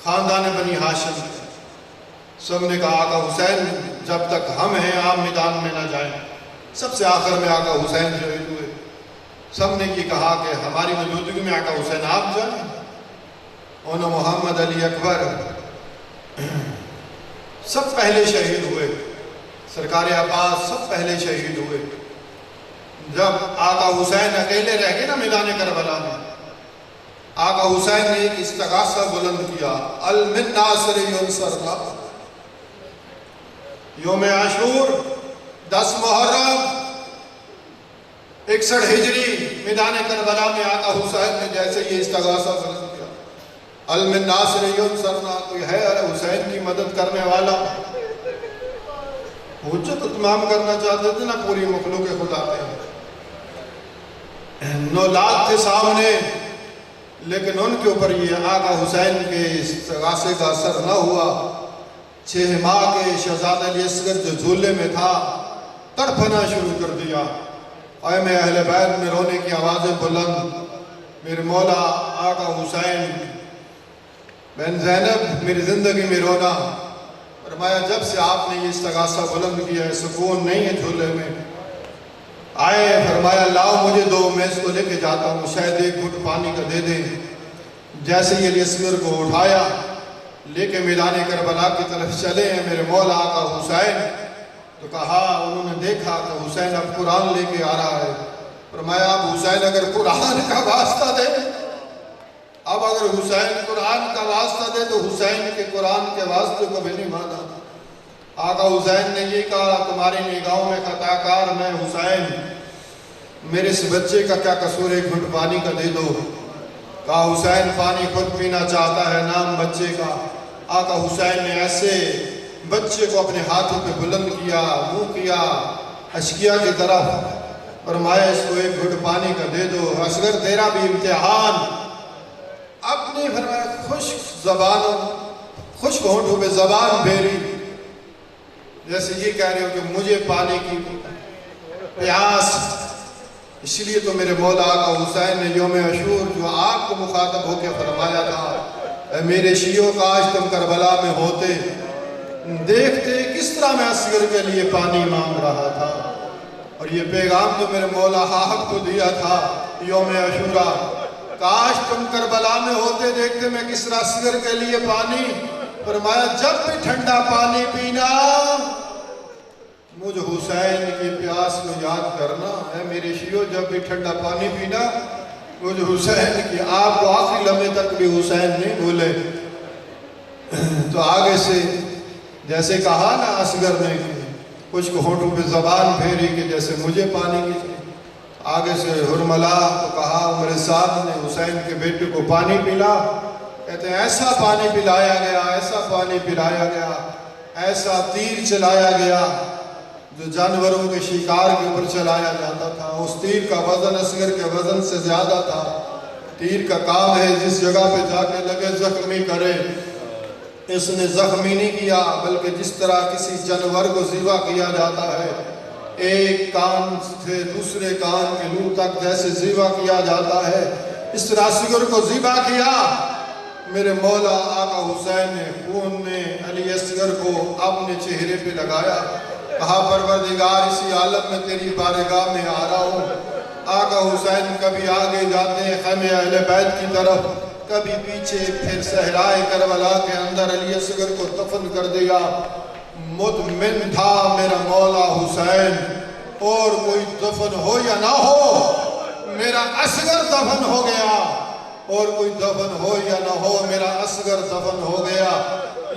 خاندان بنی ہاشم سب نے کہا آقا حسین جب تک ہم ہیں آپ میدان میں نہ جائیں۔ سب سے آخر میں آقا حسین شہید ہوئے۔ سب نے یہ کہا کہ ہماری موجودگی میں آقا حسین آپ جائیں۔ انہوں محمد علی اکبر سب پہلے شہید ہوئے، سرکار عباس سب پہلے شہید ہوئے۔ جب آقا حسین اکیلے رہ گئے نا میدان کربلا میں، آقا حسین نے ایک استغاثہ بلند کیا، المن ناصر ینصرنا۔ یوم عاشور 10 محرم 61 ہجری میدان کربلا میں آقا حسین نے جیسے یہ استغاثہ بلند کیا، المن ناصر ینصرنا، کوئی ہے حسین کی مدد کرنے والا؟ حجت اتمام کرنا چاہتے تھے نا، پوری مخلوق خدا پہ 9 لاکھ تھے سامنے، لیکن ان کے اوپر یہ آقا حسین کے استغاثے کا اثر نہ ہوا۔ 6 ماہ کے شہزادہ علی اصغر جو جھولے میں تھا تڑپنا شروع کر دیا۔ اے میں اہل بیت میں رونے کی آوازیں بلند، میرے مولا آقا حسین بن زینب میری زندگی میں رونا۔ فرمایا جب سے آپ نے یہ استغاثہ بلند کیا ہے سکون نہیں ہے جھولے میں۔ آئے، فرمایا لاؤ مجھے دو، میں اس کو لے کے جاتا ہوں، شاید ایک گھٹ پانی کا دے دیں۔ جیسے یہ علی اصغر کو اٹھایا لے کے میدان کربلا کی طرف چلے ہیں میرے مولا آقا حسین، تو کہا، انہوں نے دیکھا کہ حسین اب قرآن لے کے آ رہا ہے۔ فرمایا اب حسین اگر قرآن کا واسطہ دے، اب اگر حسین قرآن کا واسطہ دے تو حسین کے قرآن کے واسطے کو بھی نہیں مانا۔ آقا حسین نے یہ کہا، تمہاری نگاہوں میں خطا کار میں حسین، میرے اس بچے کا کیا قصور، ایک گھٹ پانی کا دے دو۔ کہا حسین پانی خود پینا چاہتا ہے، نام بچے کا۔ آقا حسین نے ایسے بچے کو اپنے ہاتھوں پہ بلند کیا، منہ کیا اشکیا کی طرف، فرمایا اس کو ایک گھٹ پانی کا دے دو، اصغر تیرا بھی امتحان۔ اپنی فرمایا خشک زبانوں، خشک ہونٹوں پہ زبان پھیری، جیسے یہ کہہ رہے ہو کہ مجھے پانی کی پیاس۔ اس لیے تو میرے مولا آقا حسین نے یوم عاشور جو آپ کو مخاطب ہو کے فرمایا تھا، اے میرے شیعوں کاش تم کربلا میں ہوتے، دیکھتے کس طرح میں اصغر کے لیے پانی مانگ رہا تھا۔ اور یہ پیغام جو میرے مولا آپ کو دیا تھا یوم عاشورہ، کاش تم کربلا میں ہوتے، دیکھتے میں کس طرح اصغر کے لیے پانی۔ فرمایا جب بھی ٹھنڈا پانی پینا مجھ حسین کی پیاس کو یاد کرنا ہے میرے شیعوں، جب بھی ٹھنڈا پانی پینا مجھ حسین کی۔ آپ کو آخری لمحے تک بھی حسین نہیں بھولے۔ تو آگے سے جیسے کہا نا اصغر نے کچھ ہونٹوں پہ زبان پھیری کہ جیسے مجھے پانی کی، آگے سے حرملا تو کہا عمر سعد نے حسین کے بیٹے کو پانی پلا، کہتے ہیں ایسا پانی پلایا گیا، ایسا پانی پلایا گیا، ایسا تیر چلایا گیا جو جانوروں کے شکار کے اوپر چلایا جاتا تھا۔ اس تیر کا وزن اصغر کے وزن سے زیادہ تھا۔ تیر کا کام ہے جس جگہ پہ جا کے لگے زخمی کرے، اس نے زخمی نہیں کیا، بلکہ جس طرح کسی جانور کو ذبح کیا جاتا ہے، ایک کان سے دوسرے کان کے لو تک جیسے ذبح کیا جاتا ہے، اس طرح اصغر کو ذبح کیا۔ میرے مولا آقا حسین نے خون میں علی اصغر کو اپنے چہرے پہ لگایا، کہا پروردگار اسی عالم میں تیری بارگاہ میں آ رہا ہوں۔ آقا حسین کبھی آگے جاتے ہیں خیمہ اہل بیت کی طرف، کبھی پیچھے، پھر صحرائے کربلا کے اندر علی اصغر کو دفن کر دیا۔ مطمئن تھا میرا مولا حسین، اور کوئی دفن ہو یا نہ ہو میرا اصغر دفن ہو گیا، اور کوئی دفن ہو یا نہ ہو میرا اصغر دفن ہو گیا۔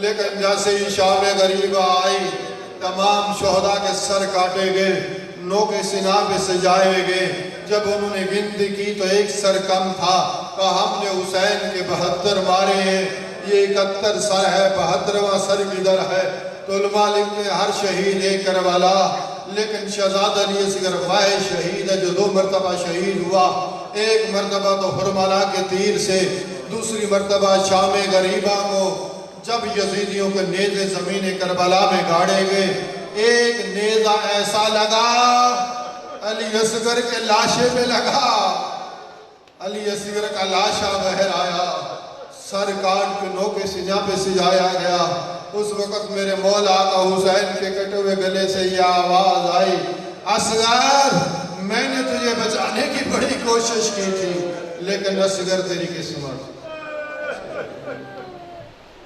لیکن جیسے ہی شام غریبہ آئی، تمام شہداء کے سر کاٹے گئے، نوکے سینہ پہ سجائے گئے۔ جب انہوں نے گنتی کی تو ایک سر کم تھا، کہا ہم نے حسین کے 72 مارے ہیں، یہ 71 سر ہے، 72واں سر کدھر ہے؟ تو علماء لکھتے ہیں ہر شہید ایک کربلا، لیکن شہزادہ علی اصغر واحد شہید ہے جو 2 مرتبہ شہید ہوا۔ ایک مرتبہ تو حرملہ کے تیر سے، دوسری مرتبہ شام غریبہ کو جب یزیدیوں کے نیزے زمین کربلا میں گاڑے گئے، ایک نیزہ ایسا لگا علی اصغر کے لاشے پہ لگا، علی اصغر کا لاشا بہر آیا، سر کاٹ کے نوکے سینہ پہ سجایا گیا۔ اس وقت میرے مولا آقا حسین کے کٹے ہوئے گلے سے یہ آواز آئی، اصغر میں نے تجھے بچانے کی بڑی کوشش کی تھی، لیکن اصغر تیری قسمت۔